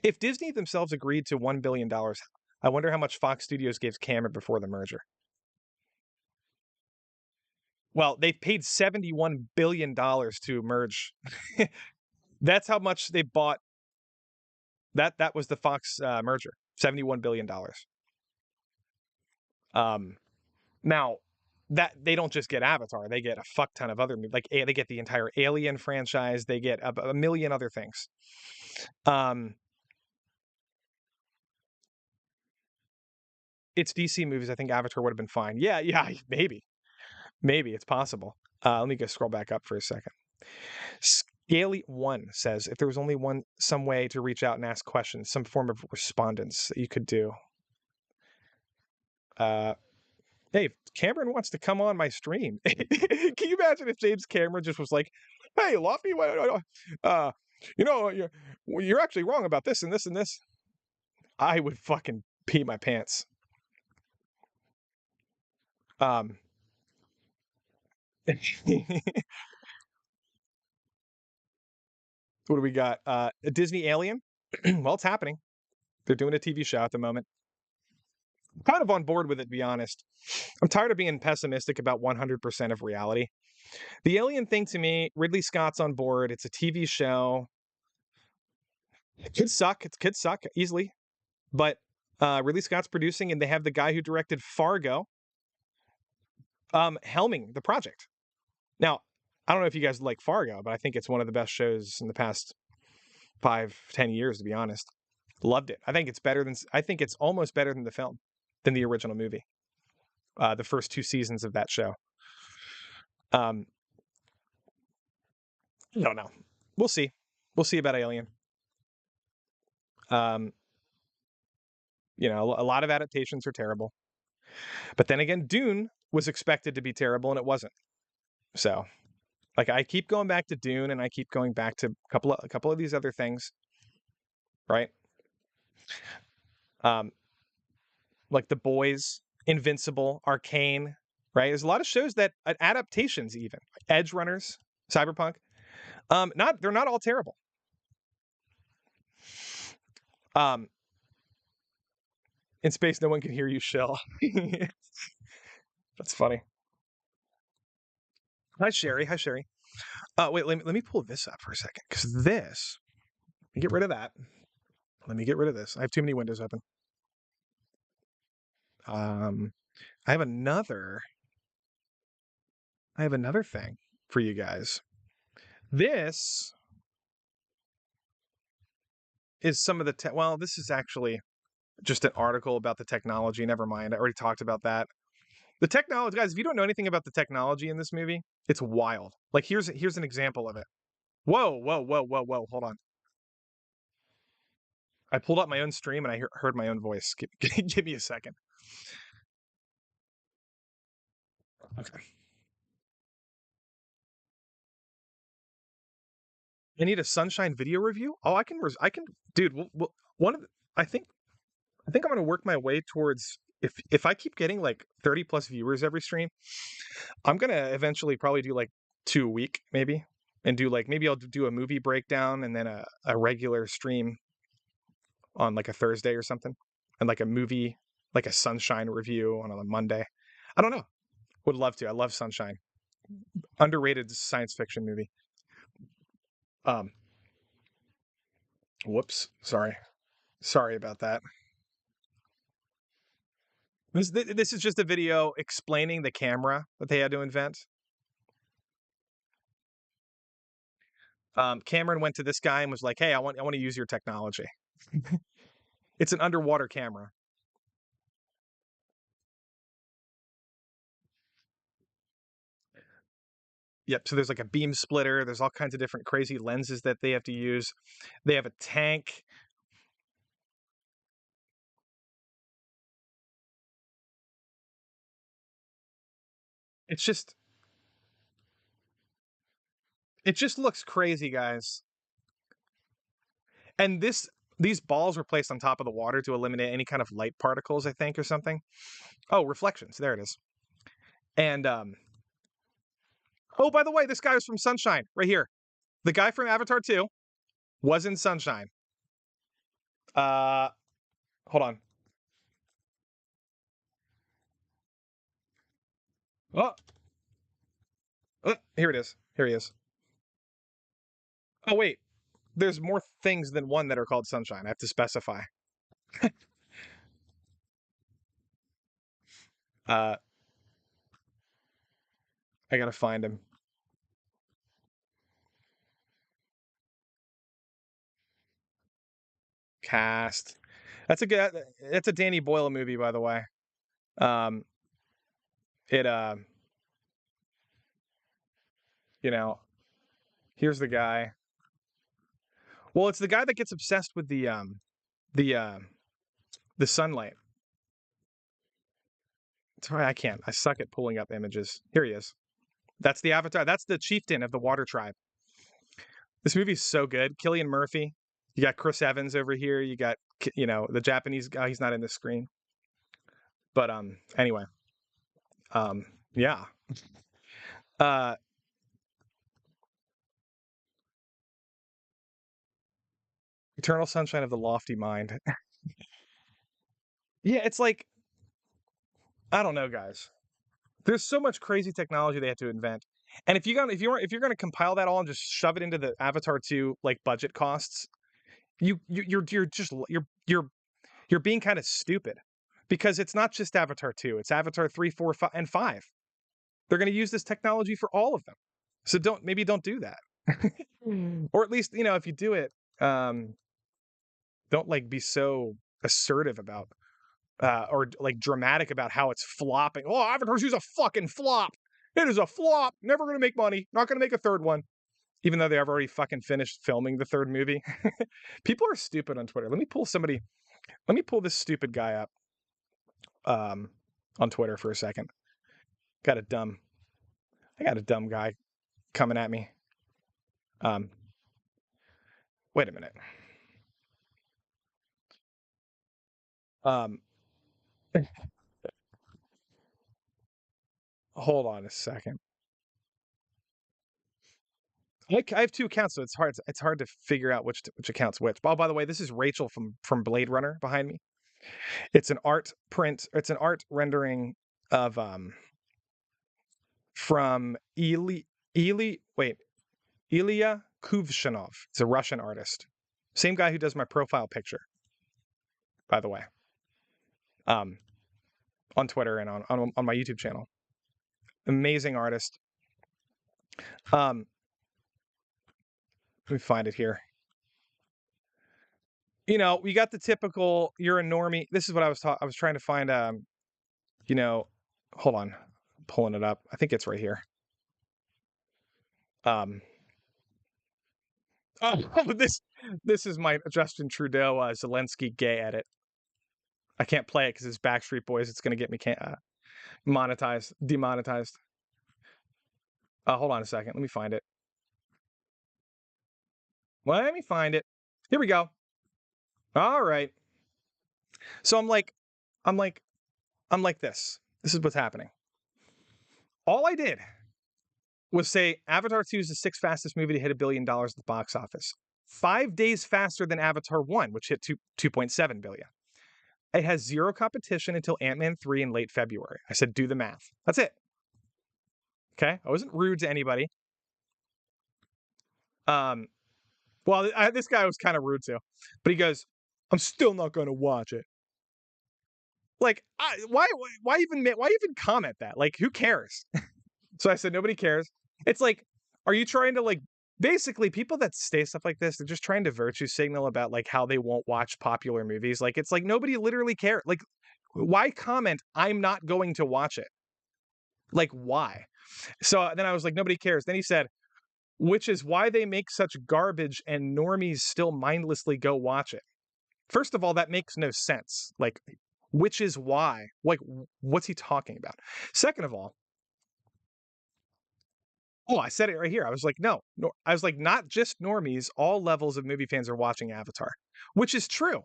S1: If Disney themselves agreed to $1 billion, I wonder how much Fox Studios gave Cameron before the merger. Well, they paid $71 billion to merge. That's how much they bought. That was the Fox merger, $71 billion. Now, that they don't just get Avatar, they get a fuck ton of other, like they get the entire Alien franchise, they get a million other things. It's DC movies. I think Avatar would have been fine. Yeah, maybe it's possible. Let me go scroll back up for a second. Scaly1 says if there was only some way to reach out and ask questions, some form of respondence that you could do. Hey, if Cameron wants to come on my stream, can you imagine if James Cameron just was like, "Hey, Lofty, you're actually wrong about this and this and this." I would fucking pee my pants. What do we got? A Disney Alien? Well, it's happening. They're doing a TV show at the moment. I'm kind of on board with it, to be honest. I'm tired of being pessimistic about 100% of reality. The Alien thing to me, Ridley Scott's on board. It's a TV show. It could suck. It could suck easily. But Ridley Scott's producing, and they have the guy who directed Fargo helming the project. Now, I don't know if you guys like Fargo, but I think it's one of the best shows in the past 5-10 years, to be honest. Loved it. I think it's almost better than the film, than the original movie. The first 2 seasons of that show. I don't know. We'll see. We'll see about Alien. A lot of adaptations are terrible. But then again, Dune was expected to be terrible and it wasn't. So, like, I keep going back to Dune and I keep going back to a couple of these other things, right? Like The Boys, Invincible, Arcane, right? There's a lot of shows that adaptations, even Edge Runners, Cyberpunk. They're not all terrible. In space, no one can hear you shill. That's funny. Hi, Sherry. Wait, let me pull this up for a second, because get rid of that. Let me get rid of this. I have too many windows open. I have another thing for you guys. This is some of the well, this is actually just an article about the technology. Never mind. I already talked about that. The technology, guys, if you don't know anything about the technology in this movie, it's wild. Like here's an example of it. Whoa, whoa, whoa, whoa, whoa. Hold on. I pulled up my own stream and I heard my own voice. Give me a second. Okay. I need a Sunshine video review. Oh, I can, dude. One of the, I think I'm gonna work my way towards if I keep getting like 30 plus viewers every stream, I'm gonna eventually probably do like 2 a week maybe, and do like maybe I'll do a movie breakdown and then a regular stream on like a Thursday or something, and like a movie like a Sunshine review on a Monday. I don't know. Would love to. I love Sunshine. Underrated science fiction movie. Um, whoops. Sorry about that. This is just a video explaining the camera that they had to invent. Cameron went to this guy and was like, "Hey, I want to use your technology." It's an underwater camera. Yep. So there's like a beam splitter. There's all kinds of different crazy lenses that they have to use. They have a tank. It's just it just looks crazy, guys. And these balls were placed on top of the water to eliminate any kind of light particles, I think, or something. Oh, reflections. There it is. And oh, by the way, this guy was from Sunshine right here. The guy from Avatar 2 was in Sunshine. Uh, hold on. Oh, here it is. Here he is. Oh wait, there's more things than one that are called Sunshine. I have to specify. Uh, I gotta find him. Cast. That's a good. That's a Danny Boyle movie, by the way. Um, it you know, here's the guy. Well, it's the guy that gets obsessed with the the sunlight. Sorry, I can't. I suck at pulling up images. Here he is. That's the Avatar. That's the chieftain of the Water Tribe. This movie's so good. Cillian Murphy. You got Chris Evans over here. You got the Japanese guy. He's not in the screen, but anyway, yeah. Uh, Eternal Sunshine of the Lofty Mind. Yeah, it's like I don't know, guys. There's so much crazy technology they had to invent, and if you're gonna compile that all and just shove it into the Avatar 2 like budget costs, you're just you're being kind of stupid because it's not just Avatar 2, it's Avatar 3, 4, 5, and 5. They're going to use this technology for all of them. So don't do that. Or at least, if you do it, um, don't like be so assertive about or like dramatic about how it's flopping. Oh, Avatar 2 is a fucking flop. It is a flop. Never going to make money. Not going to make a third one. Even though they have already fucking finished filming the third movie. People are stupid on Twitter. Let me pull this stupid guy up um, on Twitter for a second. I got a dumb guy coming at me. Um, wait a minute. Um, hold on a second. I have two accounts, so it's hard to figure out which account's which. Oh, by the way, this is Rachel from Blade Runner behind me. It's an art print. It's an art rendering of from Ilya Kuvshinov. It's a Russian artist. Same guy who does my profile picture, by the way. Um, on Twitter and on my YouTube channel. Amazing artist. Let me find it here. We got the typical you're a normie. This is what I was trying to find you know, hold on, I'm pulling it up. I think it's right here. Um, oh, this is my Justin Trudeau Zelensky gay edit. I can't play it because it's Backstreet Boys. It's gonna get me monetized, demonetized. Hold on a second. Let me find it. Let me find it. Here we go. All right. So I'm like, I'm like this. This is what's happening. All I did was say Avatar 2 is the sixth fastest movie to hit $1 billion at the box office. 5 days faster than Avatar 1, which hit 2.7 billion. It has zero competition until Ant-Man 3 in late February. I said, do the math. That's it. Okay. I wasn't rude to anybody. Um, well, this guy was kind of rude too, but he goes, I'm still not going to watch it. Like, why even comment that? Like, who cares? So I said, nobody cares. It's like, are you trying to like, basically people that say stuff like this, they're just trying to virtue signal about like how they won't watch popular movies. Like, it's like nobody literally cares. Like, why comment, I'm not going to watch it? Like, why? So then I was like, nobody cares. Then he said, which is why they make such garbage and normies still mindlessly go watch it. First of all, that makes no sense. Like, which is why. Like, what's he talking about? Second of all, oh, I said it right here. I was like, no. I was like, not just normies, all levels of movie fans are watching Avatar, which is true.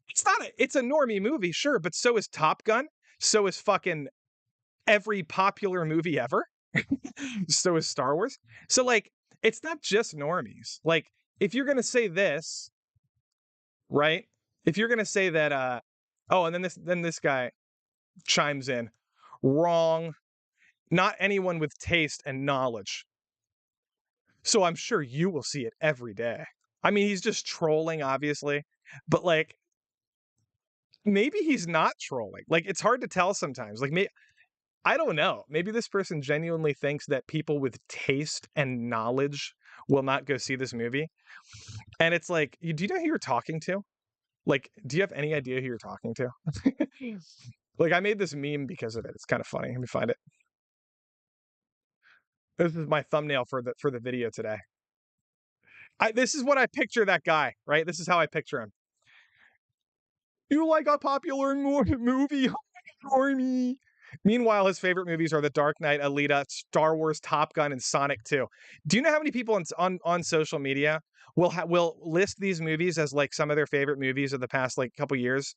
S1: It's a normie movie, sure, but so is Top Gun. So is fucking every popular movie ever. So is Star Wars. So like, it's not just normies. Like, if you're gonna say this, right? If you're gonna say that, oh, and then this guy chimes in, wrong. Not anyone with taste and knowledge. So I'm sure you will see it every day. I mean, he's just trolling, obviously, but like, maybe he's not trolling. Like, it's hard to tell sometimes. Like, I don't know. Maybe this person genuinely thinks that people with taste and knowledge will not go see this movie. And it's like, do you know who you're talking to? Like, do you have any idea who you're talking to? Like, I made this meme because of it. It's kind of funny. Let me find it. This is my thumbnail for the video today. This is what I picture that guy, right? This is how I picture him. You like a popular movie, Normie. Meanwhile, his favorite movies are The Dark Knight, Alita, Star Wars, Top Gun, and Sonic 2. Do you know how many people on social media will list these movies as like some of their favorite movies of the past like couple years,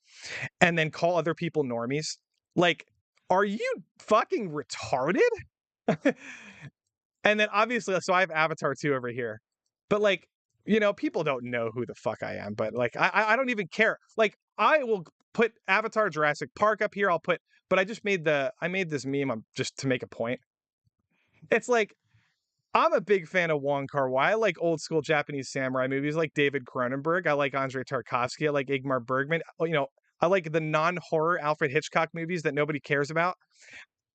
S1: and then call other people normies? Like, are you fucking retarded? And then obviously, so I have Avatar 2 over here. But like, people don't know who the fuck I am, but like I don't even care. Like, I will put Avatar Jurassic Park up here. But I made this meme just to make a point. It's like, I'm a big fan of Wong Kar-wai. I like old school Japanese samurai movies like David Cronenberg. I like Andrei Tarkovsky. I like Ingmar Bergman. I like the non-horror Alfred Hitchcock movies that nobody cares about.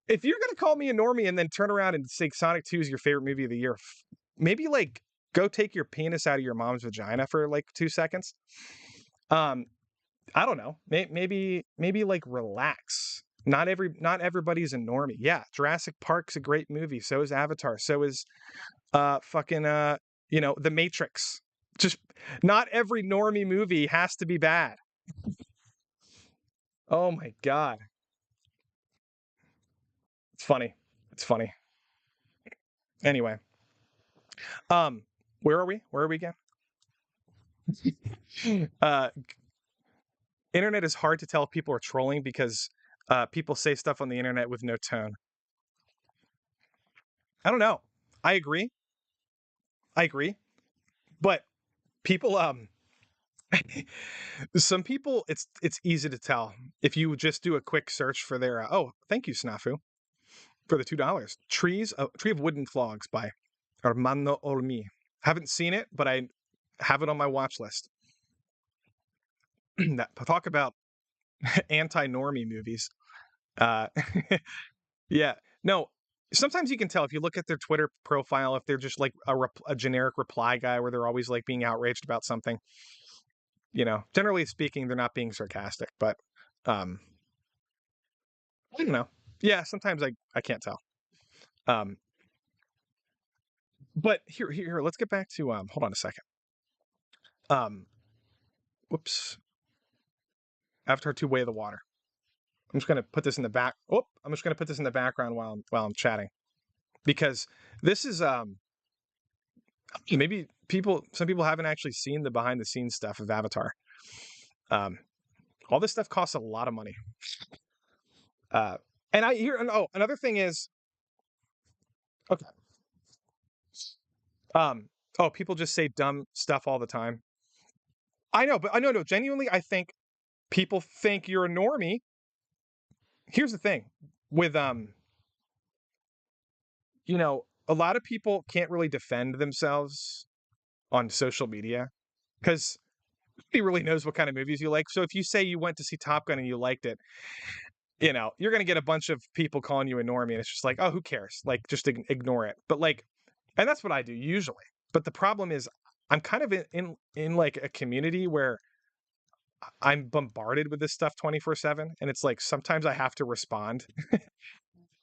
S1: If you're gonna call me a normie and then turn around and say Sonic 2 is your favorite movie of the year, maybe like go take your penis out of your mom's vagina for like 2 seconds. Um, I don't know. Maybe like relax. Not everybody's a normie. Yeah, Jurassic Park's a great movie. So is Avatar. So is fucking The Matrix. Just not every normie movie has to be bad. Oh my god. It's funny. It's funny. Anyway, um, where are we? Where are we again? uh, internet is hard to tell if people are trolling because people say stuff on the internet with no tone. I don't know. I agree. I agree. But people, some people, it's easy to tell if you just do a quick search for their. Oh, thank you, Snafu, for the $2. Tree of Wooden Clogs by Armando Olmi. Haven't seen it, but I have it on my watch list. Talk about anti-normie movies. Uh, yeah, no. Sometimes you can tell if you look at their Twitter profile if they're just like a generic reply guy where they're always like being outraged about something. Generally speaking, they're not being sarcastic, but I don't know. Yeah, sometimes I can't tell. Um, but here, let's get back to hold on a second. Um, whoops. Avatar 2 Way of the Water. I'm just gonna put this in the back. Oh, I'm just gonna put this in the background while I'm chatting because this is maybe some people haven't actually seen the behind the scenes stuff of Avatar. Um, all this stuff costs a lot of money. Uh, and I hear and oh another thing is okay. Um, oh people just say dumb stuff all the time. I know, but I know no genuinely I think people think you're a normie. Here's the thing with a lot of people can't really defend themselves on social media because nobody really knows what kind of movies you like. So if you say you went to see Top Gun and you liked it, you're gonna get a bunch of people calling you a normie, and it's just like, oh, who cares? Like, just ignore it. But like, and that's what I do usually. But the problem is, I'm kind of in like a community where I'm bombarded with this stuff 24/7, and it's like sometimes I have to respond.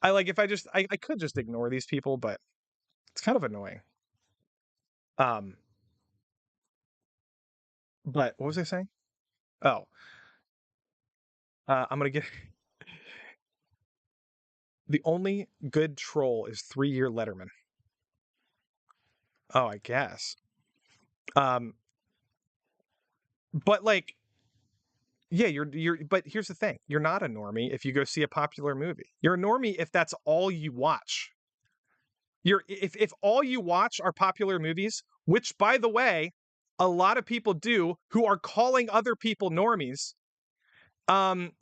S1: I like if I could just ignore these people, but it's kind of annoying. Um, but what was I saying? Oh, I'm gonna get the only good troll is 3-year Letterman. Oh, I guess. Um, but like, yeah, you're. But here's the thing: you're not a normie if you go see a popular movie. You're a normie if that's all you watch. If all you watch are popular movies, which by the way, a lot of people do, who are calling other people normies. Um,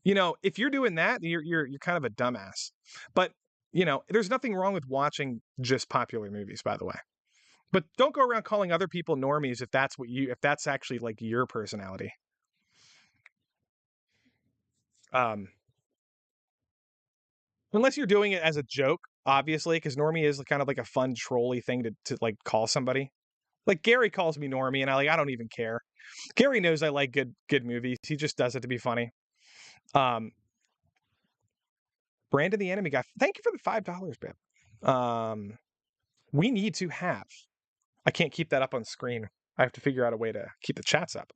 S1: if you're doing that, you're kind of a dumbass. But there's nothing wrong with watching just popular movies, by the way. But don't go around calling other people normies if that's actually like your personality. Um, unless you're doing it as a joke, obviously, because normie is kind of like a fun trolly thing to like call somebody. Like Gary calls me normie, and I don't even care. Gary knows I like good movies. He just does it to be funny. Um, Brandon the Enemy Guy, thank you for the $5, babe. We need to have. I can't keep that up on screen. I have to figure out a way to keep the chats up.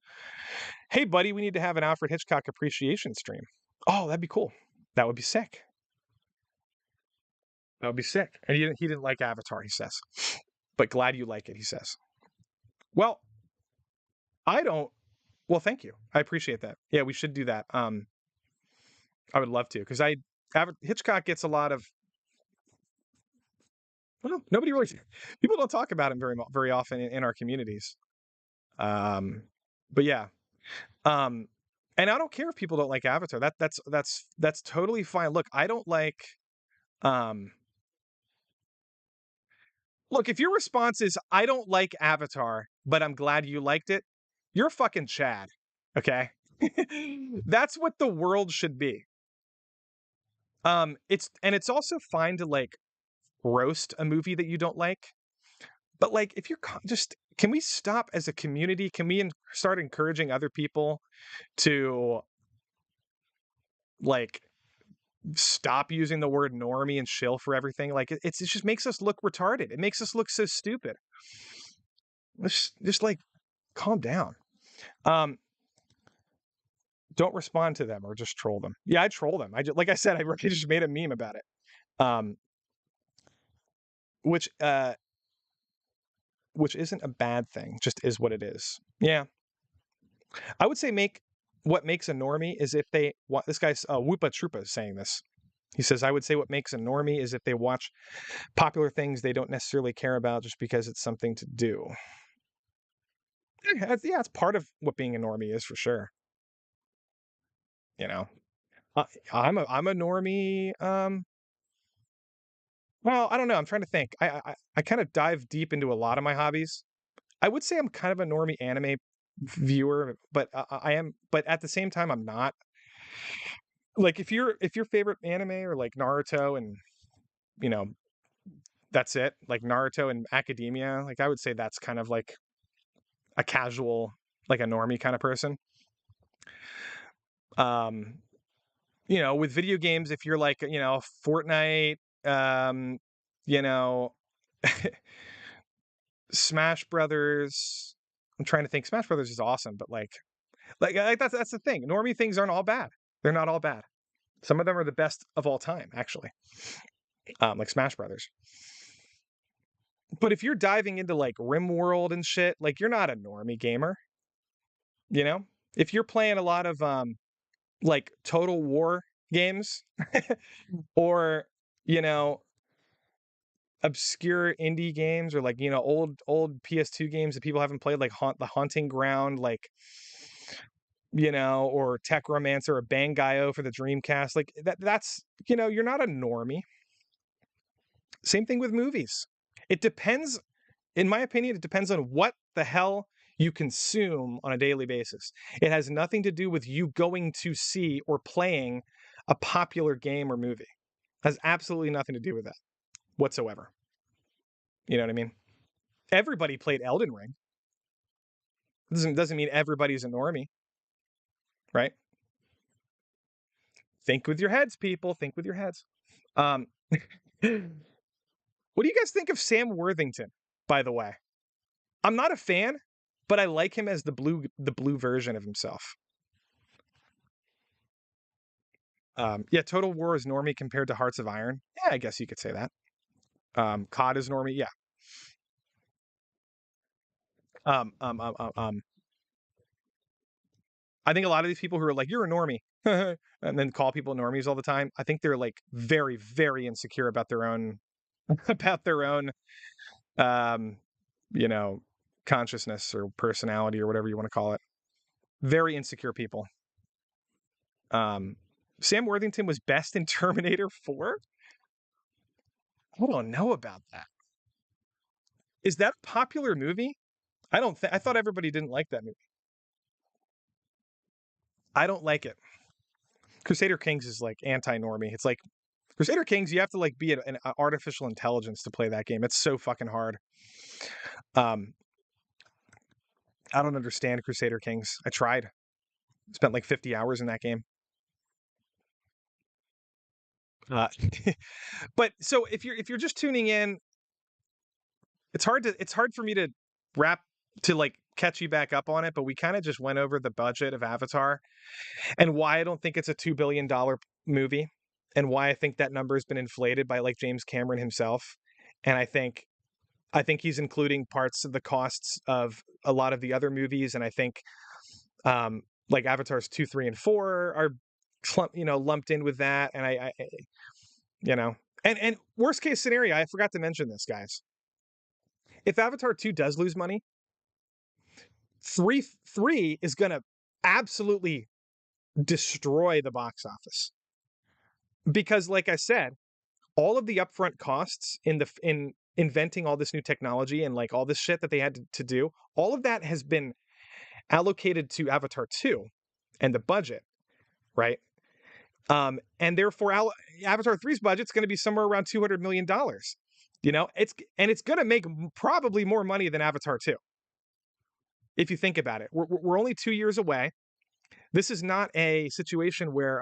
S1: Hey, buddy, we need to have an Alfred Hitchcock appreciation stream. Oh, that'd be cool. That would be sick. That would be sick. And he didn't like Avatar, he says. But glad you like it, he says. Well, I don't. Well, thank you. I appreciate that. Yeah, we should do that. I would love to because Hitchcock gets a lot of. Well, nobody really. People don't talk about him very often in our communities. Um, but yeah. Um, and I don't care if people don't like Avatar. That's totally fine. Look, I don't like. Um, look, if your response is I don't like Avatar, but I'm glad you liked it, you're fucking Chad. Okay, that's what the world should be. It's also fine to like roast a movie that you don't like, but like if you're just can we stop as a community? Can we start encouraging other people to like stop using the word normie and shill for everything? Like it just makes us look retarded. It makes us look so stupid. Let's just like calm down. Um, don't respond to them or just troll them. Yeah, I troll them. Like I said, I just made a meme about it. Um, which which isn't a bad thing, just is what it is. Yeah, I would say what makes a normie is if they want. This guy's Whoopa Troopa is saying this. He says, I would say what makes a normie is if they watch popular things they don't necessarily care about just because it's something to do. Yeah, it's part of what being a normie is for sure. You know, I'm a normie. Well, I don't know. I'm trying to think. I kind of dive deep into a lot of my hobbies. I would say I'm kind of a normie anime viewer, but I am. But at the same time, I'm not. Like if your favorite anime or like Naruto and you know that's it, like Naruto and Academia, like I would say that's kind of like a casual, like a normie kind of person. Um, with video games, if you're like, Fortnite, um, you know, Smash Brothers. I'm trying to think. Smash Brothers is awesome, but like that's the thing. Normie things aren't all bad. They're not all bad. Some of them are the best of all time, actually. Like Smash Brothers. But if you're diving into like RimWorld and shit, like you're not a normie gamer, you know? If you're playing a lot of like Total War games or, you know, obscure indie games or like, old PS2 games that people haven't played, like The Haunting Ground, like, or Techromancer or Bangai-O for the Dreamcast, like that's, you're not a normie. Same thing with movies. It depends, in my opinion, it depends on what the hell you consume on a daily basis. It has nothing to do with you going to see or playing a popular game or movie. It has absolutely nothing to do with that whatsoever. You know what I mean? Everybody played Elden Ring. Doesn't mean everybody's a normie, right? Think with your heads, people. Think with your heads. Um, what do you guys think of Sam Worthington, by the way? I'm not a fan, but I like him as the blue version of himself. Yeah, Total War is normie compared to Hearts of Iron. Yeah, I guess you could say that. COD is normie. Yeah. Um, um, um, um, um, I think a lot of these people who are like, "You're a normie," and then call people normies all the time. I think they're like very, very insecure about their own, about their own, um, you know, consciousness or personality or whatever you want to call it. Very insecure people. Um, Sam Worthington was best in Terminator 4. I don't know about that. Is that a popular movie? I don't think. I thought everybody didn't like that movie. I don't like it. Crusader Kings is like anti-normie. It's like Crusader Kings. You have to like be an artificial intelligence to play that game. It's so fucking hard. Um, I don't understand Crusader Kings. I tried. Spent like 50 hours in that game. Uh, but so if you're just tuning in, it's hard for me to wrap to like catch you back up on it. But we kind of just went over the budget of Avatar and why I don't think it's a $2 billion movie, and why I think that number has been inflated by like James Cameron himself. And I think he's including parts of the costs of a lot of the other movies, and I think like Avatars 2, 3, and 4 are lumped in with that. And you know, and worst case scenario, I forgot to mention this, guys. If Avatar 2 does lose money, three is gonna absolutely destroy the box office because, like I said, all of the upfront costs in inventing all this new technology and like all this shit that they had to do, all of that has been allocated to Avatar 2 and the budget, right? And therefore Avatar 3's budget's going to be somewhere around $200 million. It's going to make probably more money than Avatar 2. If you think about it, we're only 2 years away. This is not a situation where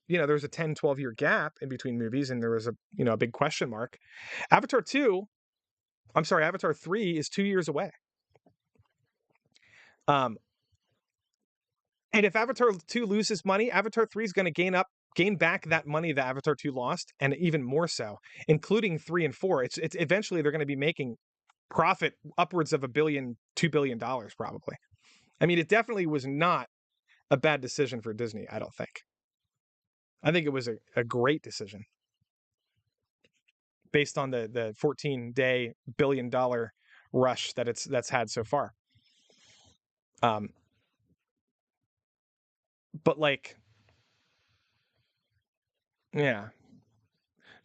S1: there's a 10-12 year gap in between movies and there was a big question mark. Avatar 3 is 2 years away. um and if Avatar 2 loses money, Avatar 3 is going to gain back that money that Avatar 2 lost, and even more so, including 3 and 4. It's eventually they're going to be making profit upwards of $2 billion probably. I mean, it definitely was not a bad decision for Disney, I don't think. I think it was a great decision based on the 14-day $1 billion rush that's had so far. But like, yeah.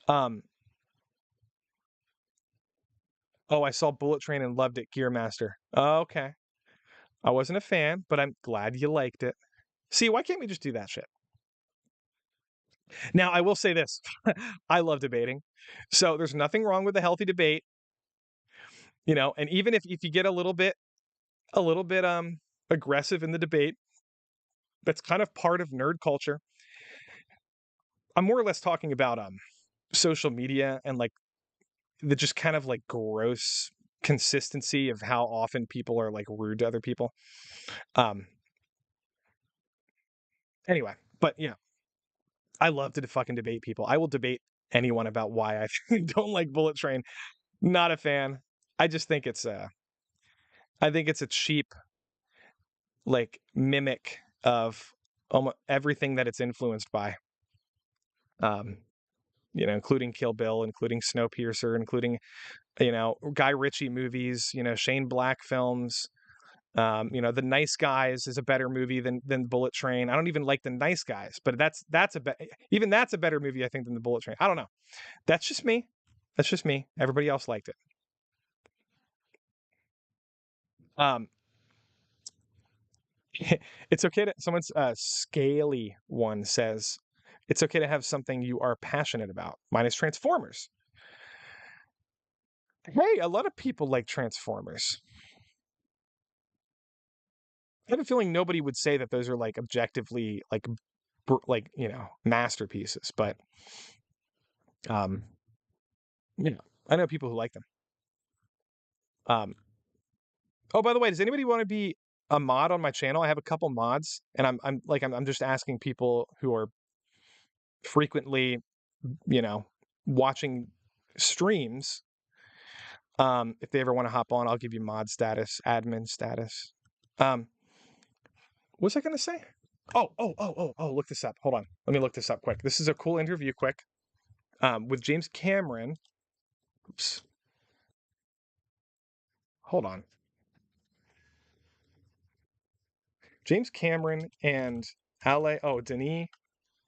S1: Um, oh, I saw Bullet Train and loved it, Gearmaster. Oh, okay. I wasn't a fan, but I'm glad you liked it. See, why can't we just do that shit? Now, I will say this. I love debating. So there's nothing wrong with a healthy debate, and even if you get a little bit aggressive in the debate, that's kind of part of nerd culture. I'm more or less talking about social media and like the just kind of like gross consistency of how often people are like rude to other people. Um anyway, but yeah, I love to fucking debate people. I will debate anyone about why I don't like Bullet Train. Not a fan. I just think I think it's a cheap like mimic of almost everything that it's influenced by. Um, including Kill Bill, including Snowpiercer, including Guy Ritchie movies, Shane Black films. The Nice Guys is a better movie than Bullet Train. I don't even like The Nice Guys, but even that's a better movie I think than the Bullet Train. I don't know. That's just me. That's just me. Everybody else liked it. Um, it's okay to someone's scaly one says it's okay to have something you are passionate about. Mine is Transformers. Hey, a lot of people like Transformers. I have a feeling nobody would say that those are like objectively like masterpieces, but um yeah, I know people who like them. Um oh, by the way, does anybody want to be a mod on my channel? I have a couple mods, and I'm just asking people who are frequently, you know, watching streams. If they ever want to hop on, I'll give you mod status, admin status. Um, what was I gonna say? Oh, look this up. Hold on. Let me look this up quick. This is a cool interview, quick. With James Cameron. Oops. Hold on. James Cameron and Denis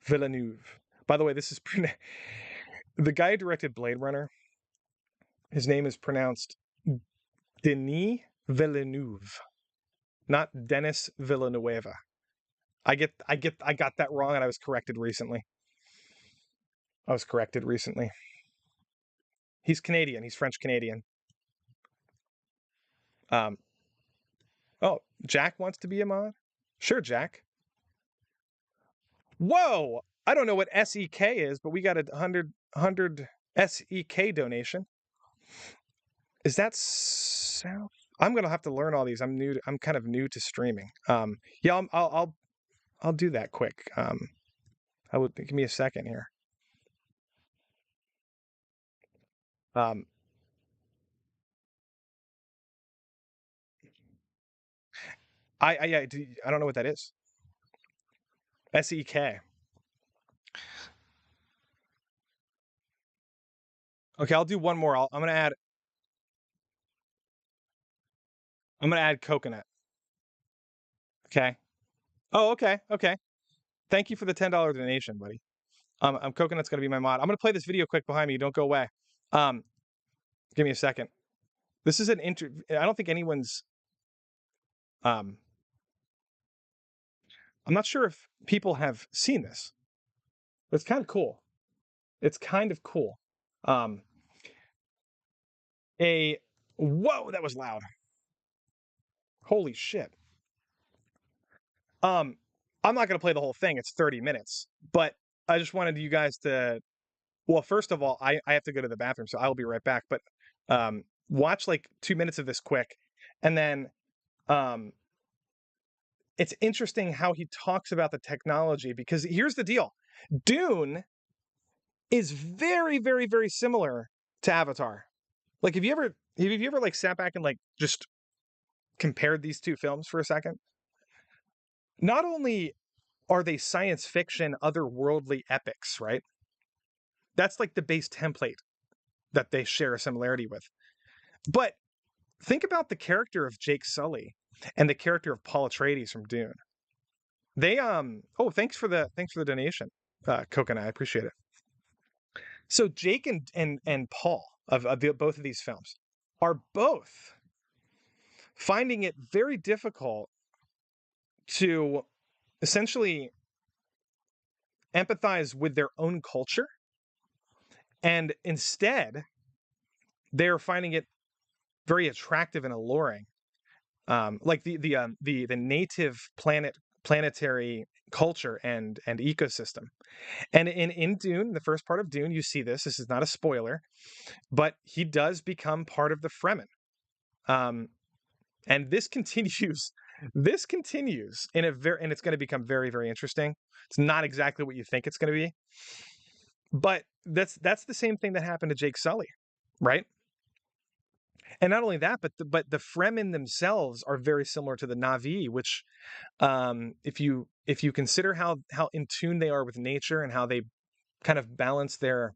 S1: Villeneuve. By the way, this is the guy who directed Blade Runner. His name is pronounced Denis Villeneuve, not Dennis Villanueva. I got that wrong, and I was corrected recently. He's Canadian. He's French Canadian. Um. Oh, Jack wants to be a mod. Sure, Jack. Whoa! I don't know what SEK is, but we got a hundred SEK donation. Is that South? I'm gonna have to learn all these. I'm kind of new to streaming. Yeah, I'll do that quick. I would give me a second here. Um, I don't know what that is. SEK. Okay, I'll do one more. I'm gonna add coconut. Okay. Oh, okay, okay. Thank you for the $10 donation, buddy. Coconut's gonna be my mod. I'm gonna play this video quick behind me. Don't go away. Um, give me a second. This is an interview. I don't think anyone's. Um, I'm not sure if people have seen this, but it's kind of cool. It's kind of cool. Um, a Whoa, that was loud. Holy shit. Um, I'm not gonna play the whole thing. It's 30 minutes, but I just wanted you guys to. Well, first of all, I have to go to the bathroom, so I'll be right back. But watch like 2 minutes of this quick, and then um, it's interesting how he talks about the technology, because here's the deal: Dune is very, very, very similar to Avatar. Like, have you ever like sat back and like just compared these two films for a second? Not only are they science fiction, otherworldly epics, right? That's like the base template that they share a similarity with. But think about the character of Jake Sully and the character of Paul Atreides from Dune. They oh, thanks for the donation, Coconut. I appreciate it. So Jake and Paul of both of these films are both finding it very difficult to essentially empathize with their own culture, and instead they're finding it very attractive and alluring. Like the native planetary culture and ecosystem. And in Dune, the first part of Dune, you see this. This is not a spoiler, but he does become part of the Fremen. Um, and this continues. This continues in a very, and it's going to become very, very interesting. It's not exactly what you think it's going to be, but that's the same thing that happened to Jake Sully, right? And not only that, but the Fremen themselves are very similar to the Na'vi, which if you consider how in tune they are with nature and how they kind of balance their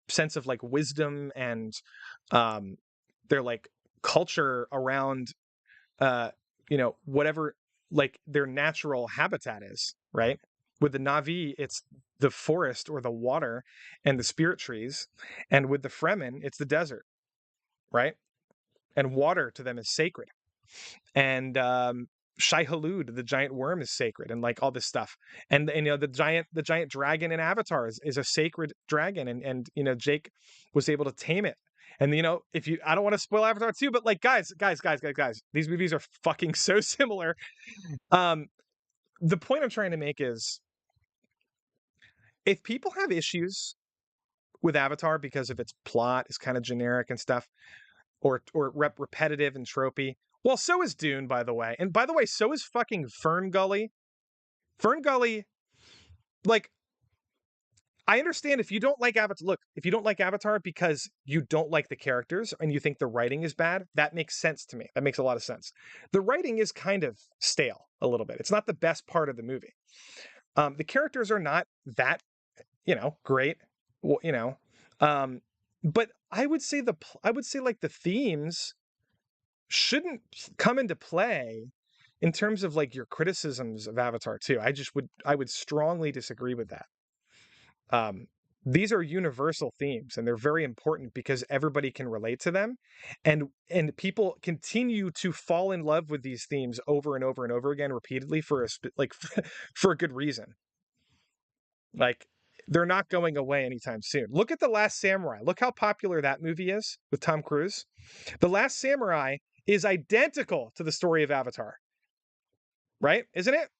S1: sense of like wisdom and um, their like culture around whatever like their natural habitat is, right? With the Na'vi, it's the forest or the water and the spirit trees, and with the Fremen, it's the desert, right? And water to them is sacred. And Shai Hulud, the giant worm, is sacred, and like all this stuff. And the giant dragon in Avatar is a sacred dragon, and Jake was able to tame it. And if you, I don't want to spoil Avatar 2, but like guys, these movies are fucking so similar. Um, the point I'm trying to make is, if people have issues with Avatar because of its plot is kind of generic and stuff, or repetitive and tropey. Well, so is Dune, by the way. And by the way, so is fucking Fern Gully. Fern Gully, like, I understand if you don't like Avatar. Look, if you don't like Avatar because you don't like the characters and you think the writing is bad, that makes sense to me. That makes a lot of sense. The writing is kind of stale a little bit. It's not the best part of the movie. The characters are not that, great. Well, um, but I would say like the themes shouldn't come into play in terms of like your criticisms of Avatar 2. I would strongly disagree with that. Um, these are universal themes and they're very important because everybody can relate to them, and people continue to fall in love with these themes over and over and over again repeatedly for for a good reason. Like, they're not going away anytime soon. Look at The Last Samurai. Look how popular that movie is with Tom Cruise. The Last Samurai is identical to the story of Avatar, right? Isn't it?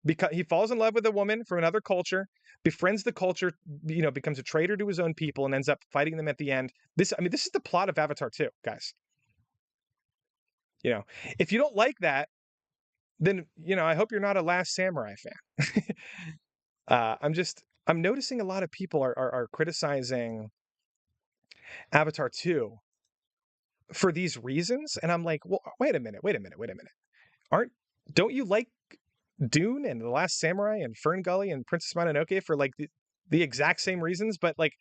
S1: Because he falls in love with a woman from another culture, befriends the culture, becomes a traitor to his own people, and ends up fighting them at the end. This is the plot of Avatar 2, guys. You know, if you don't like that, then I hope you're not a Last Samurai fan. I'm noticing a lot of people are criticizing Avatar 2 for these reasons, and I'm like, well, wait a minute. Aren't don't you like Dune and The Last Samurai and Fern Gully and Princess Mononoke for like the exact same reasons? But like,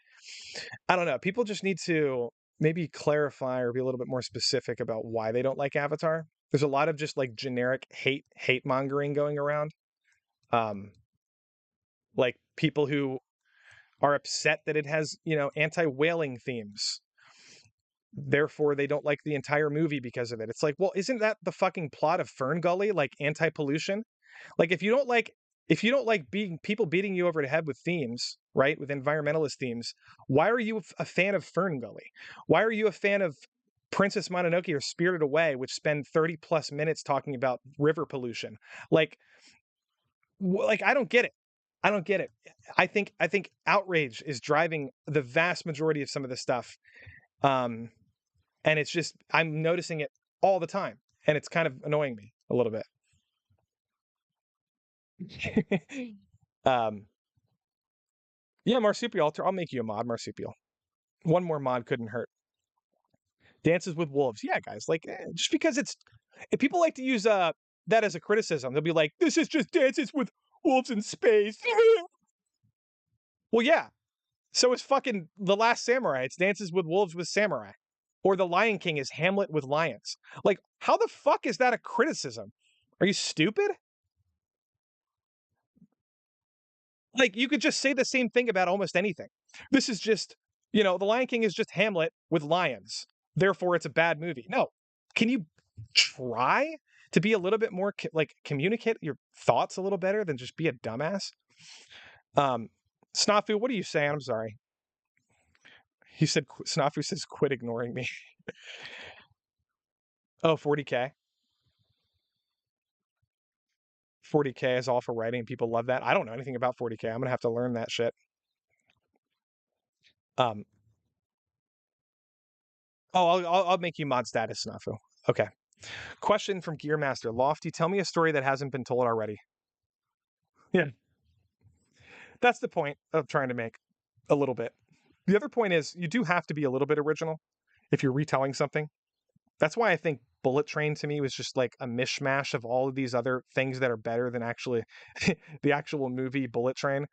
S1: I don't know. People just need to maybe clarify or be a little bit more specific about why they don't like Avatar. There's a lot of just like generic hate mongering going around. Um, like people who are upset that it has, anti-whaling themes. Therefore, they don't like the entire movie because of it. It's like, well, isn't that the fucking plot of Fern Gully? Like anti-pollution? Like, if you don't like being people beating you over the head with themes, right? With environmentalist themes, why are you a fan of Fern Gully? Why are you a fan of Princess Mononoke or Spirited Away, which spend 30 plus minutes talking about river pollution? Like, I don't get it. I don't get it. I think outrage is driving the vast majority of some of this stuff. Um, and it's just, I'm noticing it all the time, and it's kind of annoying me a little bit. um, yeah, marsupial. I'll make you a mod, marsupial. One more mod couldn't hurt. Dances with wolves. Yeah, guys. Like, just because if people like to use that as a criticism, they'll be like, "This is just dances with wolves in space." Well, yeah. So is fucking The Last Samurai. It's dances with wolves with samurai, or The Lion King is Hamlet with lions. Like, how the fuck is that a criticism? Are you stupid? Like, you could just say the same thing about almost anything. This is just, The Lion King is just Hamlet with lions. Therefore, it's a bad movie. No. Can you try to be a little bit more communicate your thoughts a little better than just be a dumbass? Um, Snafu, what are you saying? I'm sorry. He said, Snafu says, quit ignoring me. Oh, 40K. 40K is all for writing. People love that. I don't know anything about 40K. I'm gonna have to learn that shit. Um, oh, I'll make you mod status, Snafu. Okay. Question from Gearmaster. Lofty, tell me a story that hasn't been told already. Yeah. That's the point of trying to make a little bit. The other point is you do have to be a little bit original if you're retelling something. That's why I think Bullet Train to me was just like a mishmash of all of these other things that are better than actually the actual movie Bullet Train.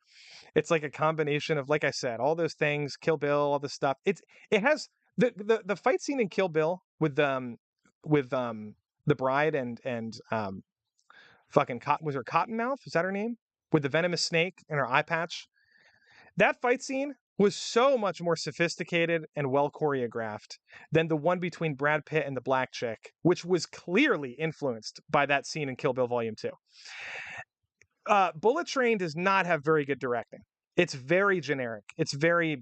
S1: It's like a combination of, like I said, all those things, Kill Bill, all this stuff. It has the fight scene in Kill Bill with the bride and fucking Cotton, was her Cottonmouth? Is that her name? With the venomous snake and her eye patch. That fight scene was so much more sophisticated and well choreographed than the one between Brad Pitt and the black chick, which was clearly influenced by that scene in Kill Bill Volume 2. Bullet Train does not have very good directing. It's very generic. It's very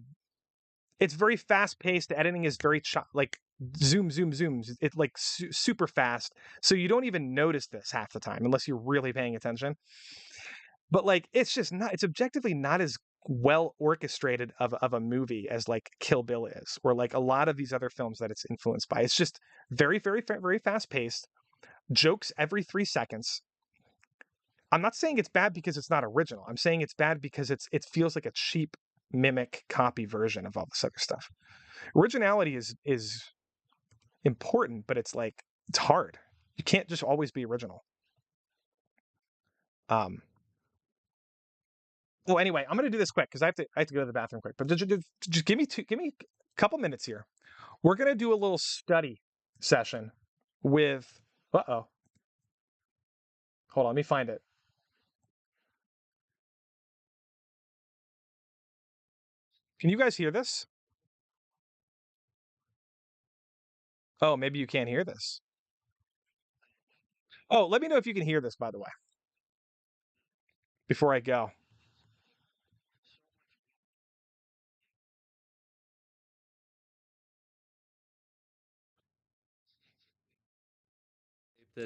S1: fast paced. The editing is very like zoom zooms. It's like super fast, so you don't even notice this half the time unless you're really paying attention. But like, it's just not. It's objectively not as well orchestrated of a movie as like Kill Bill is, or like a lot of these other films that it's influenced by. It's just very fast paced. Jokes every 3 seconds. I'm not saying it's bad because it's not original. I'm saying it's bad because it feels like a cheap mimic copy version of all this other stuff. Originality is important, but it's hard. You can't just always be original. Well, anyway, I'm gonna do this quick because I have to go to the bathroom quick. But just give me a couple minutes here. We're gonna do a little study session with. Hold on, let me find it. Can you guys hear this? Oh, maybe you can't hear this. Oh, let me know if you can hear this, by the way, before I go.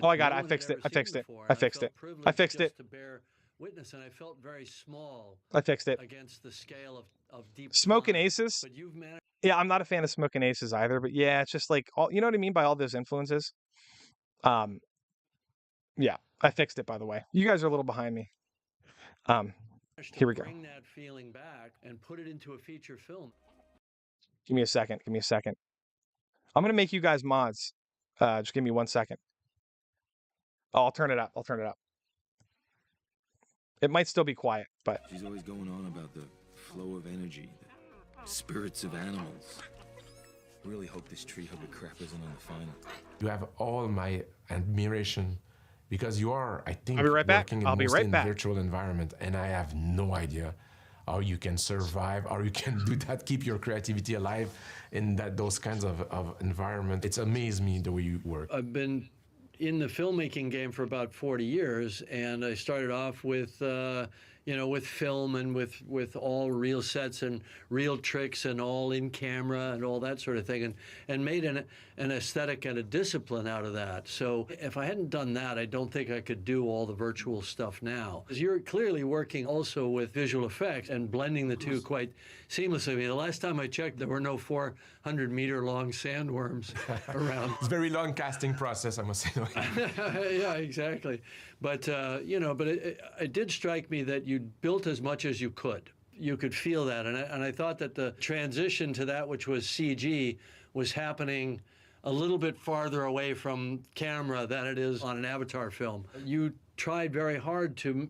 S1: Oh, I got it. I fixed it. I fixed it. I fixed it. I fixed it.
S2: To bear witness, and I felt very small.
S1: I fixed it.
S2: Against the scale of deep.
S1: Smoking Aces.
S2: But you've managed.
S1: Yeah, I'm not a fan of Smoking Aces either, but yeah, it's just like all, you know what I mean by all those influences. Yeah, I fixed it, by the way. You guys are a little behind me. Here we go.
S2: Bring that feeling back and put it into a feature film.
S1: Give me a second. Give me a second. I'm gonna make you guys mods. Just give me 1 second. Oh, I'll turn it up. I'll turn it up. It might still be quiet, but
S3: she's always going on about the flow of energy, the spirits of animals. Really hope this tree hugger crap isn't on the final.
S4: You have all my admiration because you are, I think,
S1: I'll be right back.
S4: working in virtual environment, and I have no idea how you can survive, how you can do that, keep your creativity alive in those kinds of environment. It's amazed me the way you work.
S2: I've been in the filmmaking game for about 40 years, and I started off with with film and with all real sets and real tricks and all in camera and all that sort of thing, and made an aesthetic and a discipline out of that. So if I hadn't done that, I don't think I could do all the virtual stuff now. You're clearly working also with visual effects and blending the two quite seamlessly. I mean, the last time I checked, there were no 400-meter long sandworms around.
S4: It's a very long casting process, I must say.
S2: Yeah, exactly. But it did strike me that you built as much as you could. You could feel that, and I thought that the transition to that, which was CG, was happening a little bit farther away from camera than it is on an Avatar film. You tried very hard to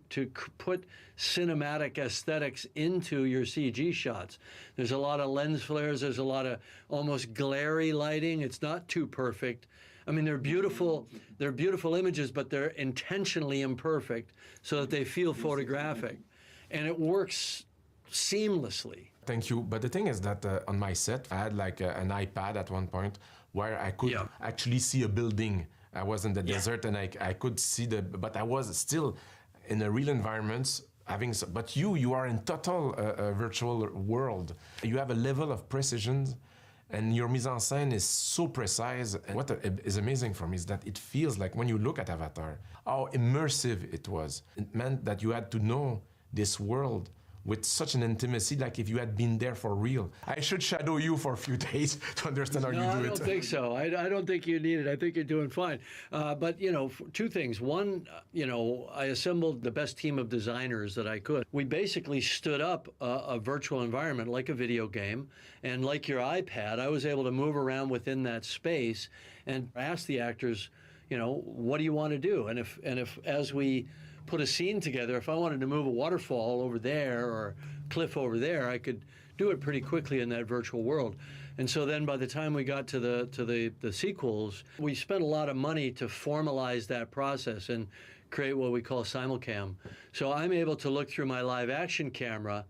S2: put cinematic aesthetics into your CG shots. There's a lot of lens flares. There's a lot of almost glary lighting. It's not too perfect. I mean, they're beautiful images, but they're intentionally imperfect so that they feel photographic. And it works seamlessly.
S4: Thank you. But the thing is that on my set, I had like an iPad at one point where I could actually see a building. I was in the desert and I could see but I was still in a real environment but you are in total virtual world. You have a level of precision and your mise en scène is so precise. And what is amazing for me is that it feels like when you look at Avatar, how immersive it was. It meant that you had to know this world with such an intimacy, like if you had been there for real. I should shadow you for a few days to understand how
S2: No,
S4: you do
S2: I
S4: it.
S2: don't think so. I don't think you need it. I think you're doing fine. But, two things. One, I assembled the best team of designers that I could. We basically stood up a virtual environment like a video game. And like your iPad, I was able to move around within that space and ask the actors, what do you want to do? And if as we put a scene together, if I wanted to move a waterfall over there or cliff over there, I could do it pretty quickly in that virtual world. And so then by the time we got to the sequels, we spent a lot of money to formalize that process and create what we call simulcam. So I'm able to look through my live action camera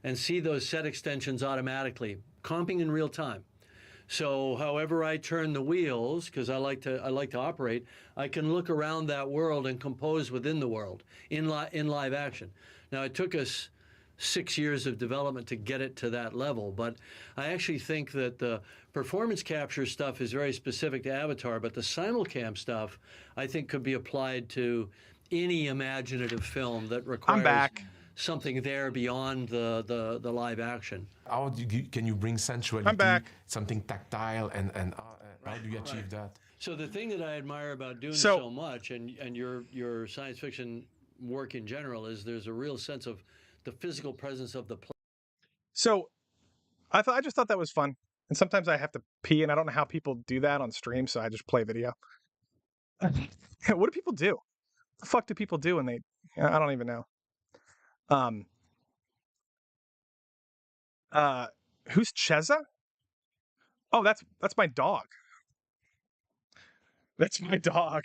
S2: and see those set extensions automatically, comping in real time. So however I turn the wheels, because I like to operate, I can look around that world and compose within the world in live action. Now it took us 6 years of development to get it to that level, but I actually think that the performance capture stuff is very specific to Avatar, but the simulcam stuff I think could be applied to any imaginative film that
S1: I'm
S2: requires
S1: back.
S2: something there beyond the live action.
S4: How can you bring sensuality,
S1: I'm back.
S4: something tactile, and how do you achieve that?
S2: So the thing that I admire about Dune
S1: So-
S2: so much, and your science fiction work in general, is there's a real sense of the physical presence of the place.
S1: So I just thought that was fun. And sometimes I have to pee, and I don't know how people do that on stream, so I just play video. What do people do? What the fuck do people do when they? I don't even know. Um. Who's Cheza? Oh, that's my dog. That's my dog.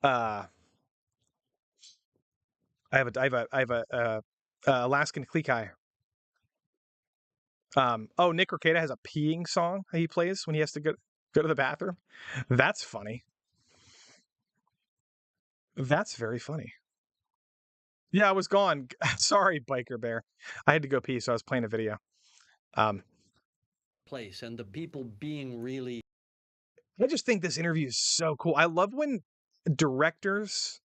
S1: I have a Alaskan Klekai. Oh, Nick Rekieta has a peeing song that he plays when he has to go to the bathroom. That's funny. That's very funny. Yeah, I was gone. Sorry, Biker Bear. I had to go pee, so I was playing a video.
S2: Place and the people being really
S1: I just think this interview is so cool. I love when directors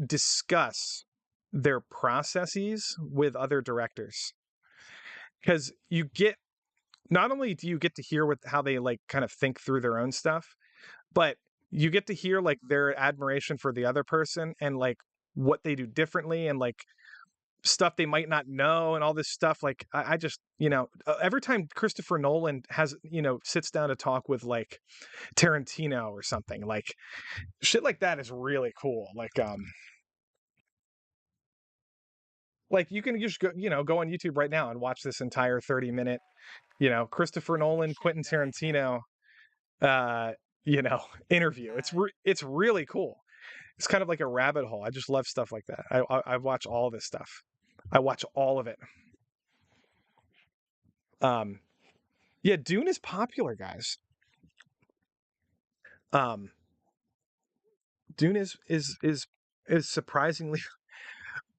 S1: discuss their processes with other directors, because you get, not only do you get to hear how they like kind of think through their own stuff, but you get to hear like their admiration for the other person and like what they do differently and like stuff they might not know and all this stuff. Like I just, every time Christopher Nolan has, sits down to talk with like Tarantino or something, like shit like that is really cool. Like you can just go, go on YouTube right now and watch this entire 30-minute, Christopher Nolan, Quentin Tarantino, interview. It's really cool. It's kind of like a rabbit hole. I just love stuff like that. I watch all this stuff. I watch all of it. Yeah, Dune is popular, guys. Dune is surprisingly.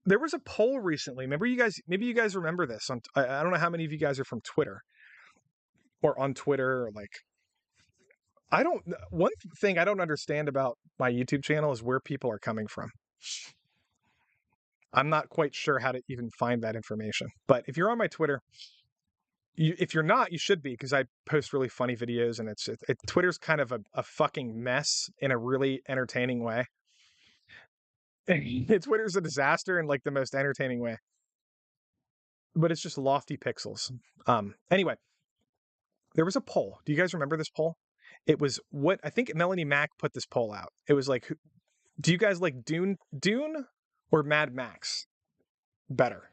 S1: There was a poll recently. Remember, maybe you guys remember this. I don't know how many of you guys are from Twitter or on Twitter or like. One thing I don't understand about my YouTube channel is where people are coming from. I'm not quite sure how to even find that information. But if you're on my Twitter, if you're not, you should be, because I post really funny videos, and Twitter's kind of a fucking mess in a really entertaining way. Twitter's a disaster in like the most entertaining way. But it's just lofty pixels. Anyway, there was a poll. Do you guys remember this poll? It was I think Melanie Mack put this poll out. It was like, do you guys like Dune or Mad Max better?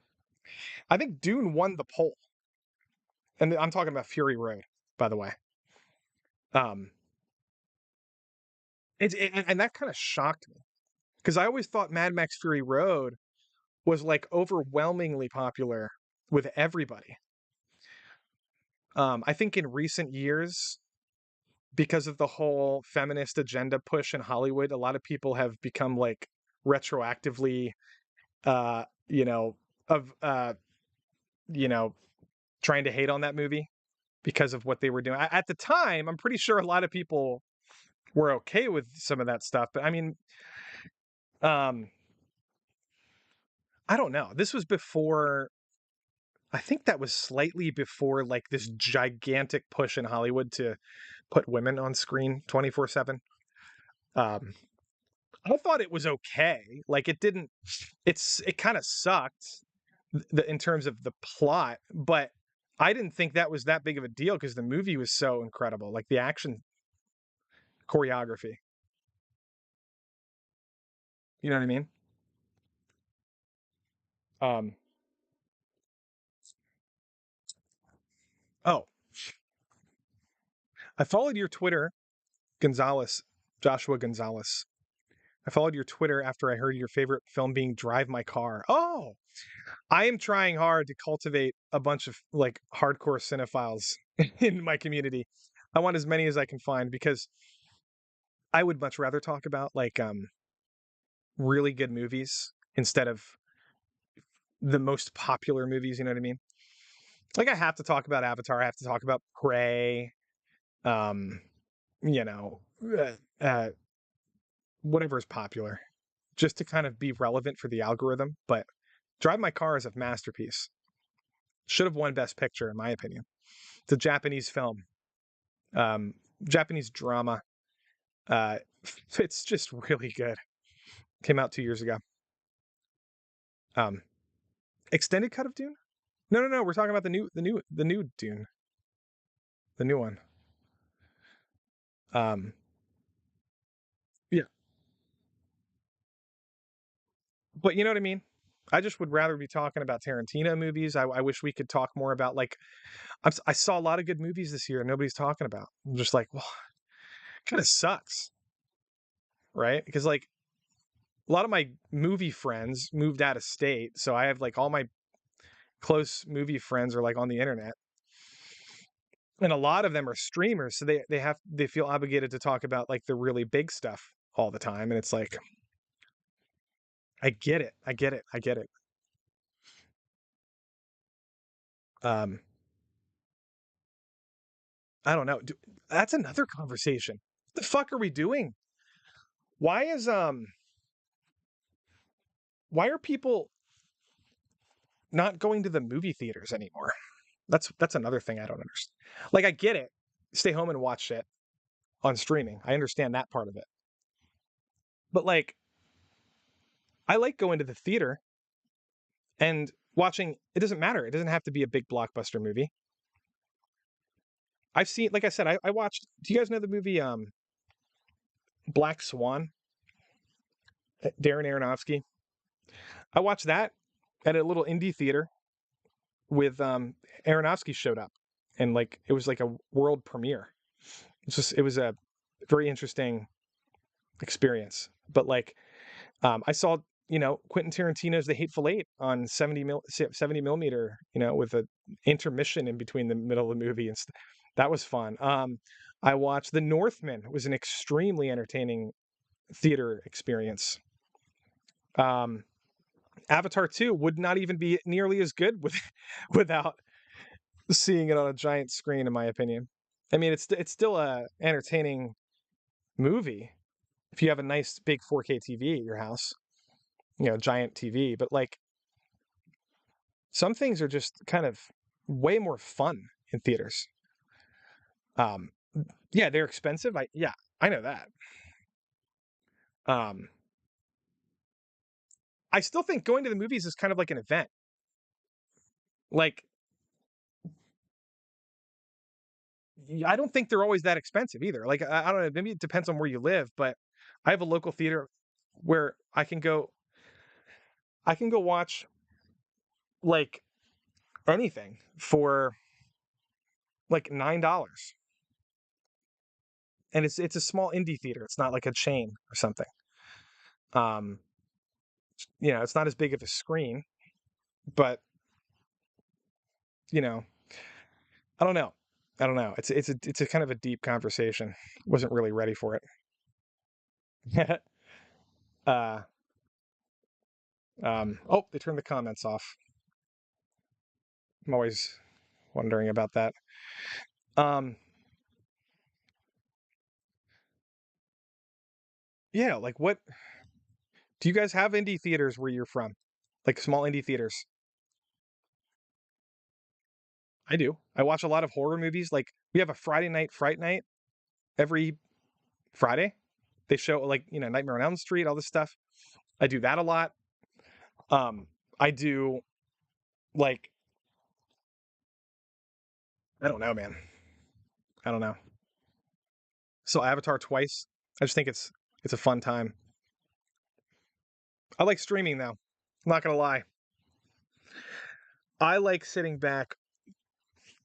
S1: I think Dune won the poll. And I'm talking about Fury Road, by the way. And that kind of shocked me, because I always thought Mad Max Fury Road was like overwhelmingly popular with everybody. I think in recent years, because of the whole feminist agenda push in Hollywood, a lot of people have become like retroactively, of trying to hate on that movie because of what they were doing. At the time, I'm pretty sure a lot of people were okay with some of that stuff, but I mean, um, I don't know. This was before. I think that was slightly before like this gigantic push in Hollywood to put women on screen 24/7. Um, I thought it was okay. Like it didn't. It kind of sucked in terms of the plot, but I didn't think that was that big of a deal because the movie was so incredible. Like the action choreography. You know what I mean? Um. Oh, I followed your Twitter, Gonzalez, Joshua Gonzalez. I followed your Twitter after I heard your favorite film being Drive My Car. Oh, I am trying hard to cultivate a bunch of like hardcore cinephiles in my community. I want as many as I can find because I would much rather talk about like really good movies instead of the most popular movies, you know what I mean? Like I have to talk about Avatar, I have to talk about Prey, um, you know, whatever is popular, just to kind of be relevant for the algorithm. But Drive My Car is a masterpiece. Should have won Best Picture, in my opinion. It's a Japanese film, um, Japanese drama. Uh, it's just really good. Came out 2 years ago. Um, extended cut of Dune? No, no, no. We're talking about the new Dune, the new one. Um, yeah, but you know what I mean. I just would rather be talking about Tarantino movies. I wish we could talk more about like I saw a lot of good movies this year and nobody's talking about. I'm just like, well, kind of sucks, right? Because like a lot of my movie friends moved out of state, so I have like all my close movie friends are like on the internet, and a lot of them are streamers, so they feel obligated to talk about like the really big stuff all the time, and it's like I get it, I get it, I get it. Um, I don't know. That's another conversation. What the fuck are we doing? Why is why are people not going to the movie theaters anymore? That's another thing I don't understand. Like I get it. Stay home and watch shit on streaming. I understand that part of it. But like I like going to the theater and watching it doesn't matter. It doesn't have to be a big blockbuster movie. I've seen like I said, I watched do you guys know the movie Black Swan? Darren Aronofsky. I watched that at a little indie theater with Aronofsky showed up and like it was like a world premiere. It was a very interesting experience. But like I saw, you know, Quentin Tarantino's The Hateful Eight on 70 millimeter, you know, with an intermission in between the middle of the movie and that was fun. I watched The Northman. It was an extremely entertaining theater experience. Um, Avatar 2 would not even be nearly as good with without seeing it on a giant screen, in my opinion. I mean, it's still a entertaining movie if you have a nice big 4K TV at your house, you know, giant TV. But like some things are just kind of way more fun in theaters. Um, yeah, they're expensive. I know that. Um, I still think going to the movies is kind of like an event. Like I don't think they're always that expensive either. Like I don't know, maybe it depends on where you live, but I have a local theater where I can go watch like anything for like $9. And it's a small indie theater. It's not like a chain or something. Um, you know, it's not as big of a screen, but you know, I don't know. I don't know. It's a kind of a deep conversation. Wasn't really ready for it. uh, oh, they turned the comments off. I'm always wondering about that. Um, yeah, like what do you guys have indie theaters where you're from? Like small indie theaters? I do. I watch a lot of horror movies. Like we have a Friday night Fright Night every Friday. They show like, Nightmare on Elm Street, all this stuff. I do that a lot. I do like I don't know, man. I don't know. So Avatar twice. I just think it's a fun time. I like streaming though. I'm not gonna lie. I like sitting back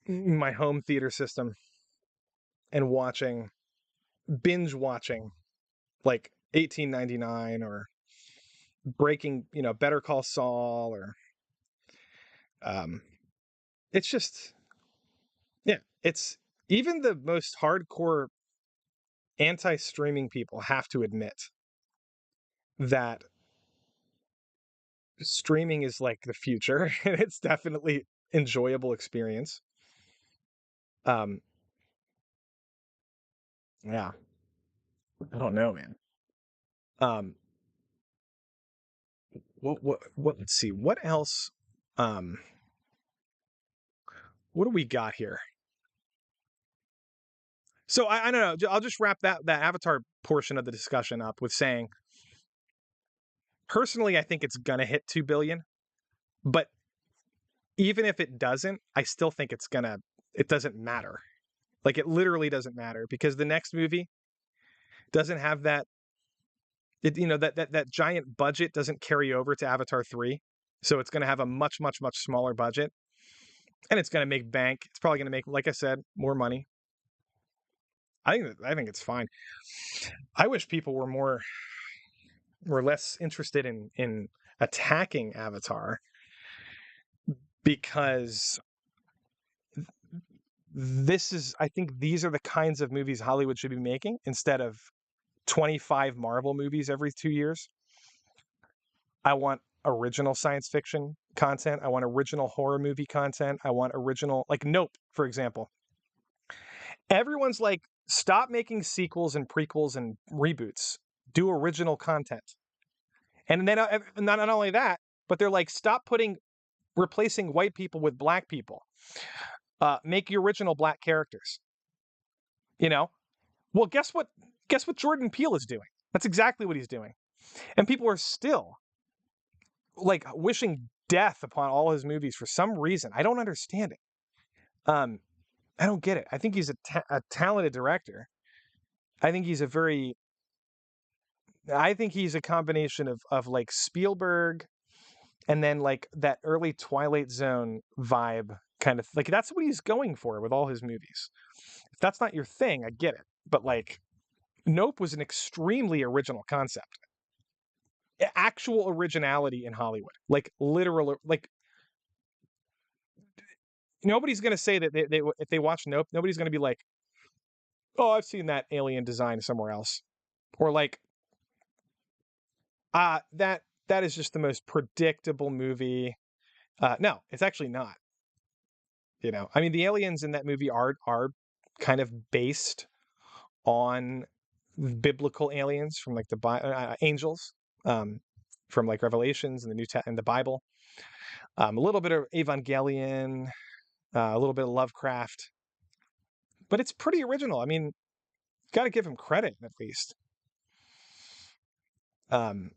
S1: in my home theater system and binge watching like 1899 or breaking, Better Call Saul or um it's just yeah, it's even the most hardcore anti-streaming people have to admit that streaming is like the future and it's definitely enjoyable experience. Um yeah, I don't know, man. Um what let's see. What else um what do we got here? So I don't know. I'll just wrap that Avatar portion of the discussion up with saying, personally, I think it's gonna hit 2 billion, but even if it doesn't, I still think it doesn't matter. Like it literally doesn't matter because the next movie doesn't have that giant budget doesn't carry over to Avatar 3. So it's going to have a much, much, much smaller budget and it's going to make bank. It's probably going to make, like I said, more money. I think it's fine. I wish people were less interested in attacking Avatar because I think these are the kinds of movies Hollywood should be making instead of 25 Marvel movies every 2 years. I want original science fiction content. I want original horror movie content. I want original, like Nope, for example. Everyone's like, stop making sequels and prequels and reboots. Do original content. And then not only that, but they're like, stop replacing white people with black people. Make your original black characters. You know? Well, guess what? Guess what Jordan Peele is doing? That's exactly what he's doing. And people are still like wishing death upon all his movies for some reason. I don't understand it. I don't get it. I think he's a talented director. I think he's a combination of like Spielberg and then like that early Twilight Zone vibe kind of like that's what he's going for with all his movies. If that's not your thing, I get it. But like Nope was an extremely original concept. Actual originality in Hollywood. Like literal like nobody's going to say that they if they watch Nope, nobody's going to be like, "Oh, I've seen that alien design somewhere else." Or like that is just the most predictable movie. No, it's actually not. I mean, the aliens in that movie are kind of based on biblical aliens from like the angels from like Revelations and and the Bible. A little bit of Evangelion, a little bit of Lovecraft, but it's pretty original. I mean, got to give him credit at least. Um,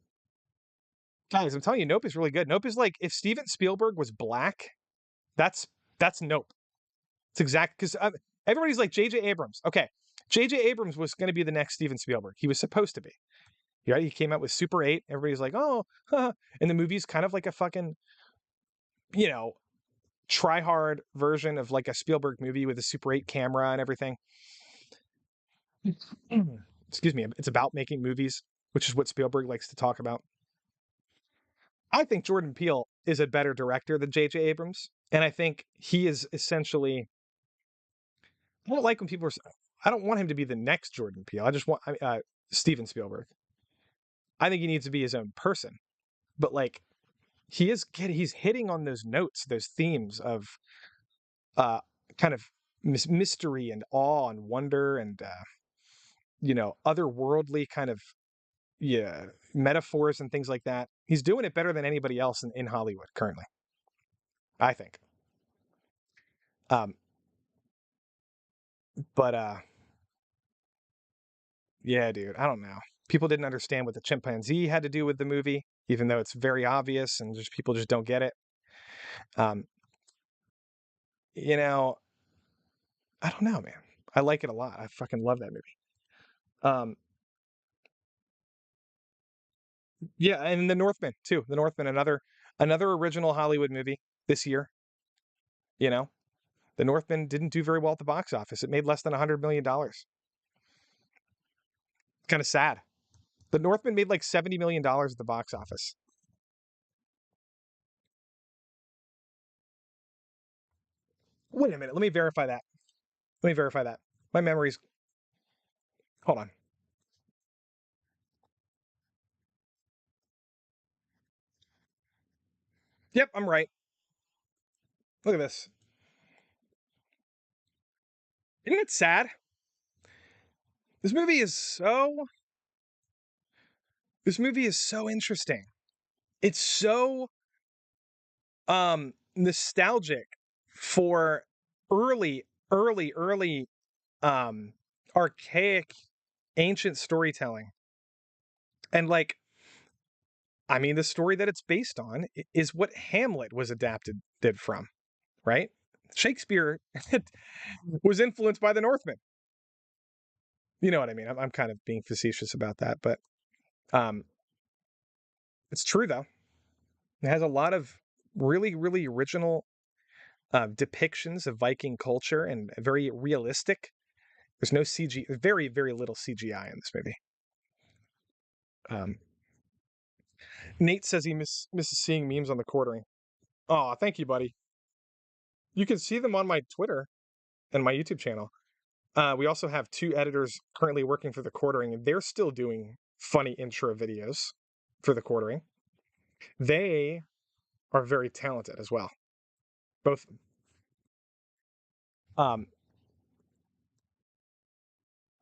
S1: Guys, I'm telling you, Nope is really good. Nope is like if Steven Spielberg was black, that's Nope. It's exact because everybody's like J.J. Abrams. Okay, J.J. Abrams was going to be the next Steven Spielberg. He was supposed to be. Right? He came out with Super 8. Everybody's like, oh, huh. And the movie's kind of like a fucking, you know, try hard version of like a Spielberg movie with a Super 8 camera and everything. Excuse me. It's about making movies, which is what Spielberg likes to talk about. I think Jordan Peele is a better director than J.J. Abrams. And I think he is essentially, I don't like when people are, I don't want him to be the next Jordan Peele. I just want Steven Spielberg. I think he needs to be his own person. But like, he's hitting on those notes, those themes of kind of mystery and awe and wonder and otherworldly kind of metaphors and things like that. He's doing it better than anybody else in Hollywood currently, I think. Um, but yeah, dude, I don't know. People didn't understand what the chimpanzee had to do with the movie, even though it's very obvious and just people just don't get it. Um, you know, I don't know, man. I like it a lot. I fucking love that movie. Um, yeah, and The Northman too. The Northman, another original Hollywood movie this year. You know, The Northman didn't do very well at the box office. It made less than $100 million. Kind of sad. The Northman made like $70 million at the box office. Wait a minute. Let me verify that. Let me verify that. My memory's. Hold on. Yep, I'm right. Look at this. Isn't it sad? This movie is so. This movie is so interesting. It's so nostalgic for early um archaic ancient storytelling. And like, I mean, the story that it's based on is what Hamlet was adapted did from, right? Shakespeare was influenced by the Northmen. You know what I mean? I'm kind of being facetious about that, but um, it's true though. It has a lot of really original depictions of Viking culture and very realistic. There's no CG, very little CGI in this movie. Um, Nate says he misses seeing memes on the quartering. Oh, thank you, buddy. You can see them on my Twitter and my YouTube channel. We also have two editors currently working for the quartering, and they're still doing funny intro videos for the quartering. They are very talented as well. Both. Um,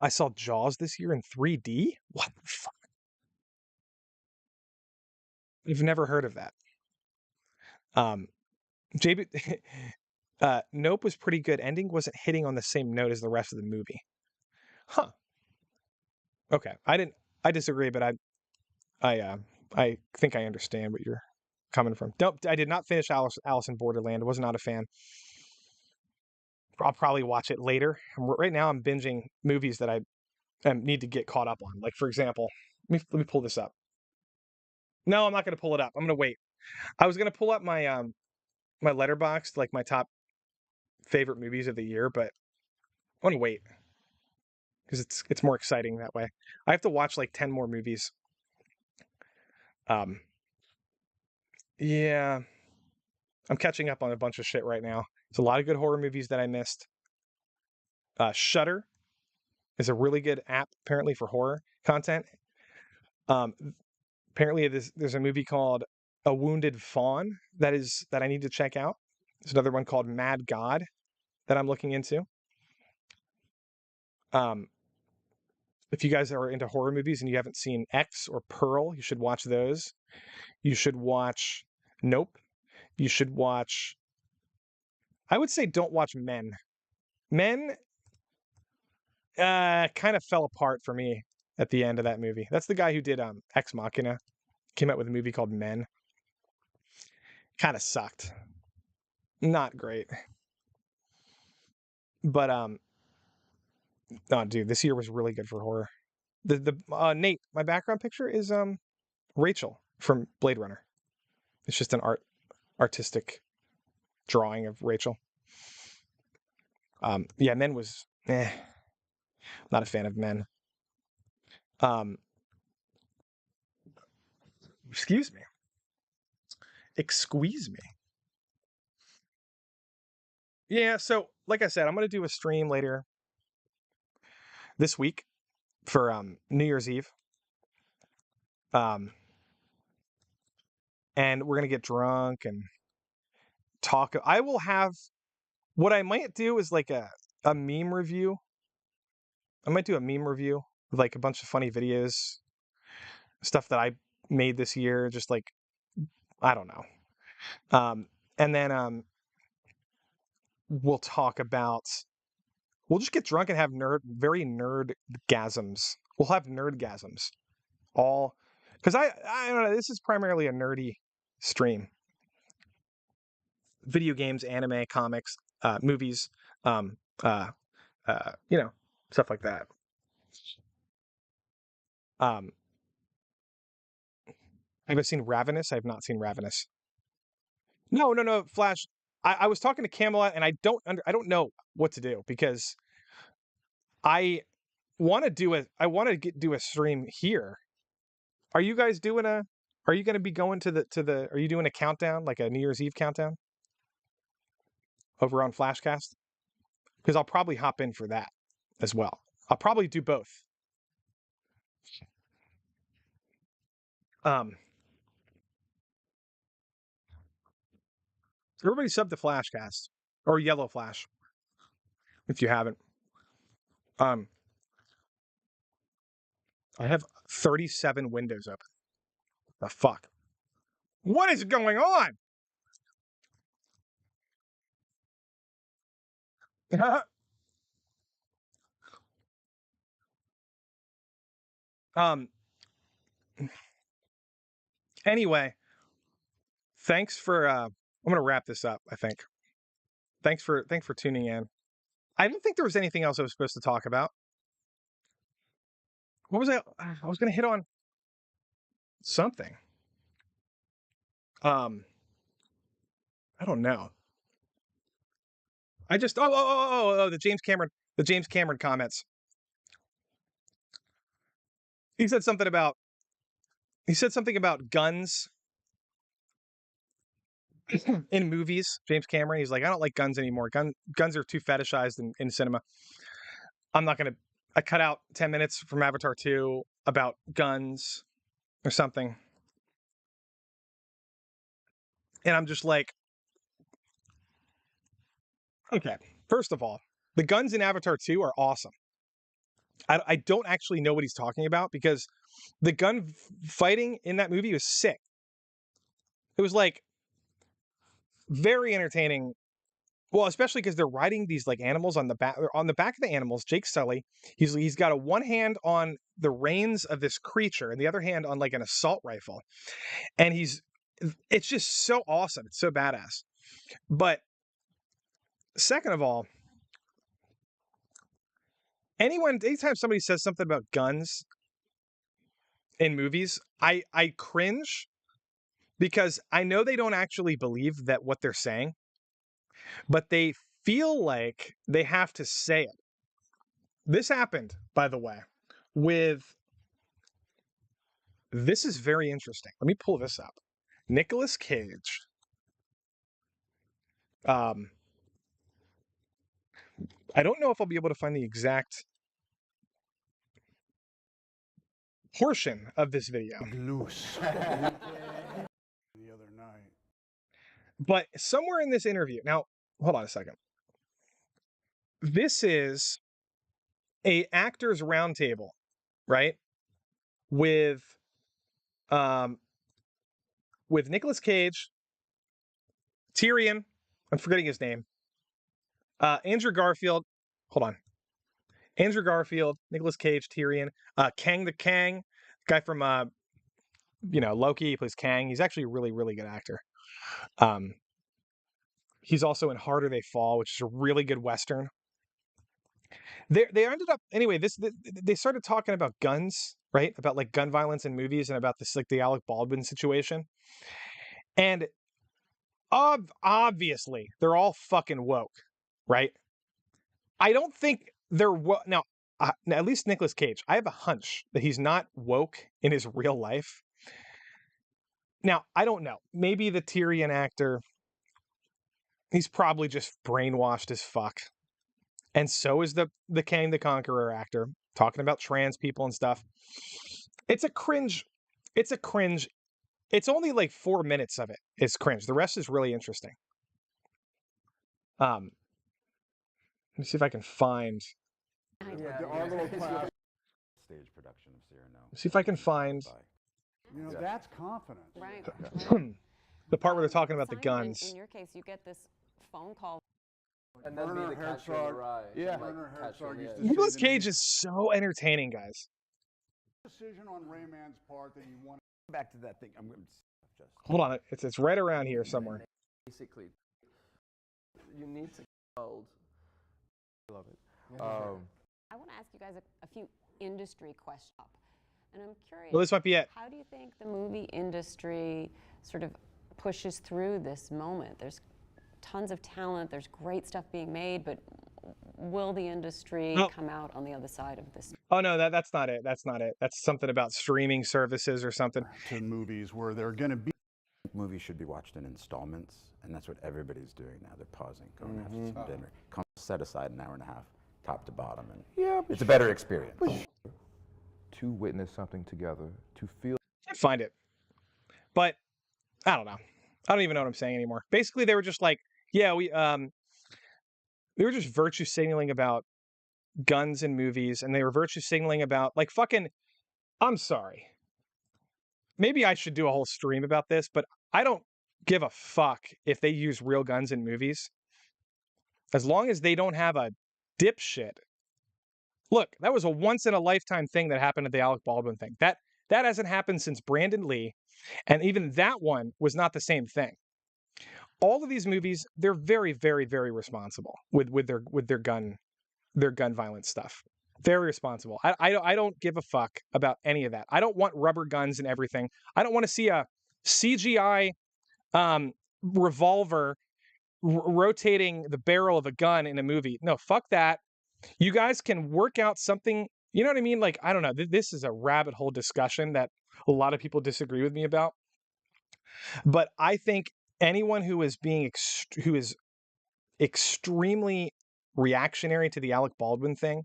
S1: I saw Jaws this year in 3D. What the fuck? I've never heard of that. Um, JB, Nope was pretty good. Ending wasn't hitting on the same note as the rest of the movie. Huh. Okay. I disagree, but I think I understand what you're coming from. Don't. I did not finish Alice in Borderland. Was not a fan. I'll probably watch it later. Right now, I'm binging movies that I need to get caught up on. Like, for example, let me pull this up. No, I'm not going to pull it up. I'm going to wait. I was going to pull up my letterbox, like my top favorite movies of the year, but I want to wait because it's more exciting that way. I have to watch like 10 more movies. Um, yeah, I'm catching up on a bunch of shit right now. There's a lot of good horror movies that I missed. Shudder is a really good app apparently for horror content. Um, Apparently there's a movie called A Wounded Fawn that I need to check out. There's another one called Mad God that I'm looking into. Um, if you guys are into horror movies and you haven't seen X or Pearl, you should watch those. You should watch Nope. You should watch. I would say don't watch Men. Men kind of fell apart for me at the end of that movie. That's the guy who did Ex Machina. Came out with a movie called Men. Kind of sucked. Not great. But oh dude, this year was really good for horror. The Nate, my background picture is Rachel from Blade Runner. It's just an artistic drawing of Rachel. Yeah, Men was not a fan of Men. Um, excuse me. Excuse me. Yeah, so like I said, I'm gonna do a stream later this week for New Year's Eve. Um, and we're gonna get drunk and talk. I will have What I might do is like a meme review. I might do a meme review with like a bunch of funny videos, stuff that I made this year, just like I don't know. And then we'll talk about we'll just get drunk and have very nerdgasms. We'll have nerdgasms. All because I don't know, this is primarily a nerdy stream. Video games, anime, comics, movies, um, uh, stuff like that. Have I seen Ravenous? I have not seen Ravenous. No, Flash. I was talking to Camelot, and I don't know what to do because I want to do a stream here. Are you guys doing a? Are you going to be going to the? Are you doing a countdown, like a New Year's Eve countdown, over on Flashcast? Because I'll probably hop in for that as well. I'll probably do both. Everybody sub to Flashcast or Yellow Flash if you haven't. I have 37 windows open. The fuck? What is going on? um. Anyway, thanks for. I'm gonna wrap this up. I think. Thanks for tuning in. I didn't think there was anything else I was supposed to talk about. What was I? I was gonna hit on something. I don't know. I just the James Cameron comments. He said something about guns in movies. James Cameron. He's like, I don't like guns anymore. Guns are too fetishized in cinema. I'm not gonna. I cut out 10 minutes from Avatar 2 about guns or something, and I'm just like, okay. First of all, the guns in Avatar 2 are awesome. I don't actually know what he's talking about because the gun fighting in that movie was sick. It was like very entertaining. Well, especially because they're riding these like animals on the back of the animals. Jake Sully, he's got a one hand on the reins of this creature and the other hand on like an assault rifle, and it's just so awesome. It's so badass. But second of all, anytime somebody says something about guns in movies, I cringe because I know they don't actually believe that what they're saying, but they feel like they have to say it. This happened, by the way, this is very interesting. Let me pull this up. Nicolas Cage. I don't know if I'll be able to find the exact portion of this video.
S5: Loose. The other night.
S1: But somewhere in this interview, now, hold on a second. This is a actors roundtable, right? With Nicolas Cage, Tyrion, I'm forgetting his name. Andrew Garfield, hold on. Andrew Garfield, Nicolas Cage, Tyrion, Kang the Kang, guy from Loki. He plays Kang. He's actually a really, really good actor. He's also in Harder They Fall, which is a really good Western. They ended up anyway. They started talking about guns, right? About like gun violence in movies and about this like the Alec Baldwin situation. And obviously, they're all fucking woke, right? I don't think they're woke now. At least Nicolas Cage. I have a hunch that he's not woke in his real life. Now, I don't know. Maybe the Tyrion actor, he's probably just brainwashed as fuck. And so is the Kang the Conqueror actor, talking about trans people and stuff. It's a cringe. It's only like 4 minutes of it is cringe. The rest is really interesting. me see if I can find.
S5: Our little class.
S6: Stage production of Cyrano.
S1: See if I can find
S5: You know, that's confidence.
S7: Right.
S1: the part where they're talking about the
S7: Simon,
S1: guns.
S7: in your case, you get this phone call.
S8: And then be
S5: Werner
S8: the catcher in the
S5: Herzog.
S8: rye.
S5: Yeah.
S8: Like,
S5: Werner
S8: catcher,
S5: Herzog used
S8: yeah.
S5: to say
S1: Nicolas
S5: to me,
S1: Cage is so entertaining, guys.
S5: decision on Rayman's part that you want.
S6: Back to that thing. I'm just.
S1: Hold on, it's right around here somewhere.
S8: Basically, you need to hold. I love it.
S7: I want to ask you guys a few industry questions. And I'm curious,
S1: Well, this might be it.
S7: how do you think the movie industry sort of pushes through this moment? There's tons of talent, there's great stuff being made, but will the industry come out on the other side of this?
S1: Oh no, that's not it. That's not it. That's something about streaming services or something.
S5: To movies where they're going to be.
S6: Movies should be watched in installments, and that's what everybody's doing now. They're pausing, going to have some dinner. Come set aside an hour and a half, top to bottom, and it's a better experience.
S9: To witness something together, to feel.
S1: Can't find it. But I don't know. I don't even know what I'm saying anymore. Basically, they were just like, yeah, we were just virtue signaling about guns in movies, and they were virtue signaling about like fucking. I'm sorry. Maybe I should do a whole stream about this, but I don't give a fuck if they use real guns in movies, as long as they don't have a dipshit. Look, that was a once in a lifetime thing that happened at the Alec Baldwin thing. That hasn't happened since Brandon Lee, and even that one was not the same thing. All of these movies, they're very, very, very responsible with their gun violence stuff. Very responsible. I don't give a fuck about any of that. I don't want rubber guns and everything. I don't want to see a CGI revolver rotating the barrel of a gun in a movie. No, fuck that. You guys can work out something, you know what I mean? Like, I don't know. This is a rabbit hole discussion that a lot of people disagree with me about. But I think anyone who is who is extremely reactionary to the Alec Baldwin thing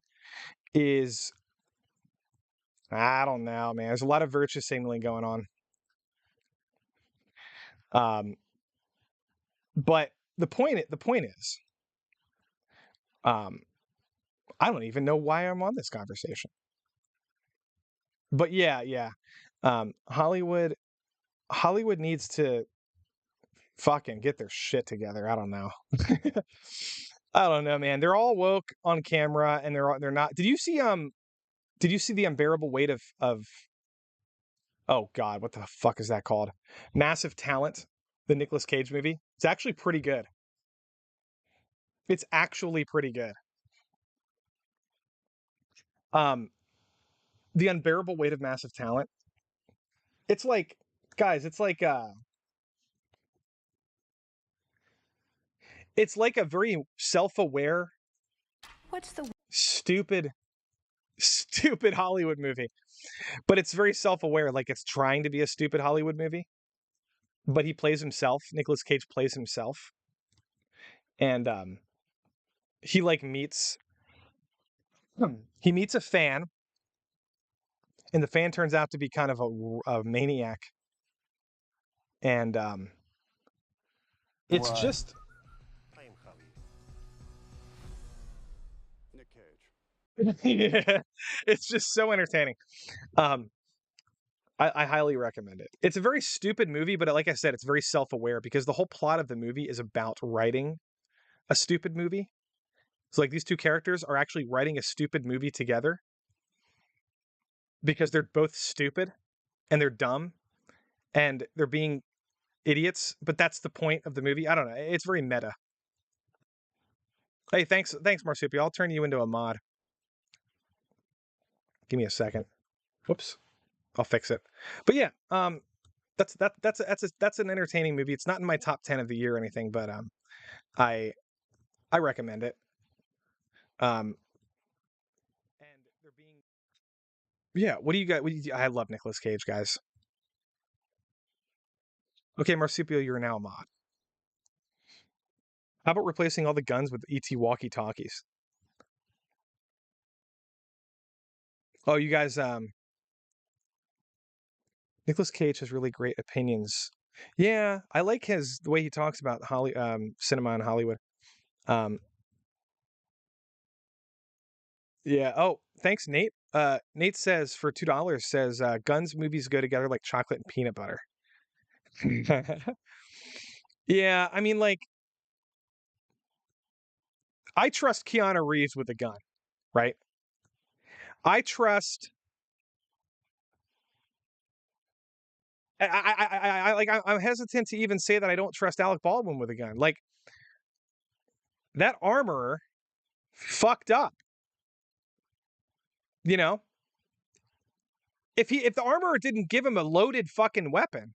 S1: is, I don't know, man. There's a lot of virtue signaling going on. But the point is, I don't even know why I'm on this conversation. But yeah. Hollywood needs to fucking get their shit together. I don't know. I don't know, man. They're all woke on camera, and they're not. Did you see the unbearable weight of oh god, what the fuck is that called? Massive Talent, the Nicolas Cage movie. It's actually pretty good. It's actually pretty good. The unbearable weight of massive talent. It's like, guys, it's like a very self-aware, stupid Hollywood movie. But it's very self-aware, like it's trying to be a stupid Hollywood movie. But he plays himself. Nicolas Cage plays himself. And he like meets a fan, and the fan turns out to be kind of a maniac. And it's just
S5: Nick Cage.
S1: yeah, it's just so entertaining. I highly recommend it. It's a very stupid movie, but like I said, it's very self-aware because the whole plot of the movie is about writing a stupid movie. So like these two characters are actually writing a stupid movie together because they're both stupid and they're dumb and they're being idiots, but that's the point of the movie. I don't know. It's very meta. Hey, thanks Marsupial. I'll turn you into a mod. Give me a second. Whoops. I'll fix it. But yeah, that's an entertaining movie. It's not in my top 10 of the year or anything, but I recommend it. And they're being, yeah. What do you got? I love Nicolas Cage, guys. Okay, Marsupial, you're now a mod. How about replacing all the guns with ET walkie-talkies? Oh, you guys, Nicolas Cage has really great opinions. Yeah, I like the way he talks about cinema in Hollywood. Yeah. Oh, thanks, Nate. Nate says for $2 says guns movies go together like chocolate and peanut butter. Yeah, I mean, like, I trust Keanu Reeves with a gun, right? I trust. I'm hesitant to even say that I don't trust Alec Baldwin with a gun. Like, that armorer fucked up. You know, if the armorer didn't give him a loaded fucking weapon,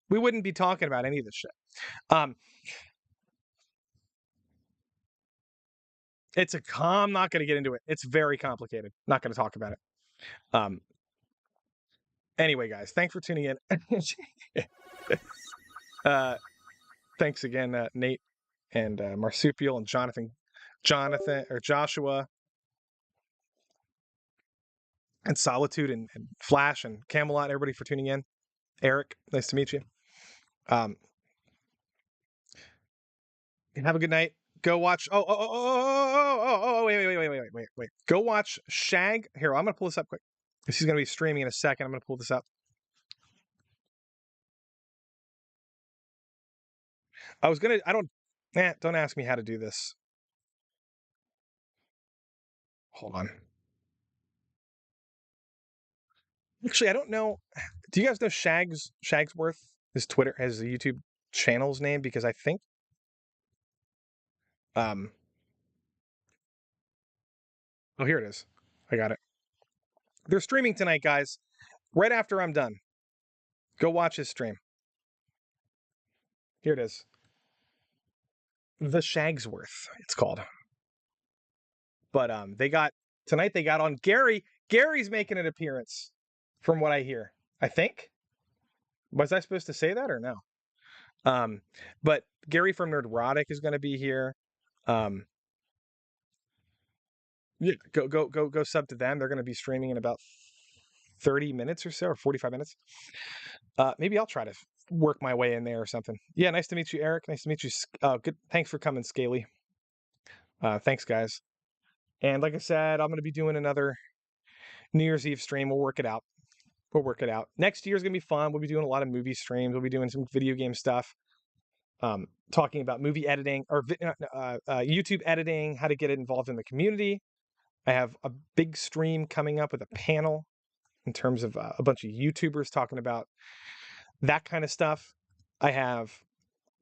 S1: we wouldn't be talking about any of this shit. Um, I'm not going to get into it. It's very complicated. Not going to talk about it. Anyway, guys, thanks for tuning in. Thanks again, Nate and Marsupial and Jonathan or Joshua and Solitude and Flash and Camelot and everybody for tuning in. Eric, nice to meet you. Have a good night. Go watch. Wait. Go watch Shag. Here, I'm gonna pull this up quick. This is gonna be streaming in a second. I'm gonna pull this up. Don't ask me how to do this. Hold on. Actually, I don't know. Do you guys know Shagsworth? His Twitter, his YouTube channel's name, because I think oh, here it is. I got it. They're streaming tonight, guys. Right after I'm done. Go watch his stream. Here it is. The Shagsworth, it's called. But they got on Gary. Gary's making an appearance, from what I hear. I think. Was I supposed to say that or no? But Gary from Nerdrotic is going to be here. Yeah, go sub to them. They're going to be streaming in about 30 minutes or so, or 45 minutes. Maybe I'll try to work my way in there or something. Yeah, nice to meet you, Eric. Nice to meet you. Good. Thanks for coming, Scaly. Thanks, guys. And like I said, I'm going to be doing another New Year's Eve stream. We'll work it out. Next year's going to be fun. We'll be doing a lot of movie streams. We'll be doing some video game stuff. Talking about movie editing or YouTube editing, how to get involved in the community. I have a big stream coming up with a panel in terms of a bunch of YouTubers talking about that kind of stuff. I have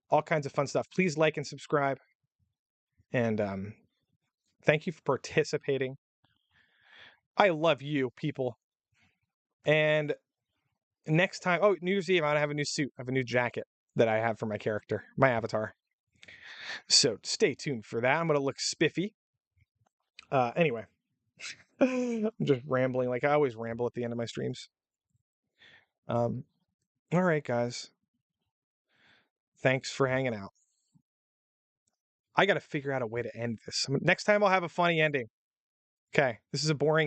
S1: all kinds of fun stuff. Please like and subscribe. And thank you for participating. I love you, people. And next time, New Year's Eve, I'm gonna have a new suit. I have a new jacket that I have for my character, my avatar. So stay tuned for that. I'm gonna look spiffy. Anyway, I'm just rambling like I always ramble at the end of my streams. All right, guys. Thanks for hanging out. I got to figure out a way to end this. Next time I'll have a funny ending. Okay, this is a boring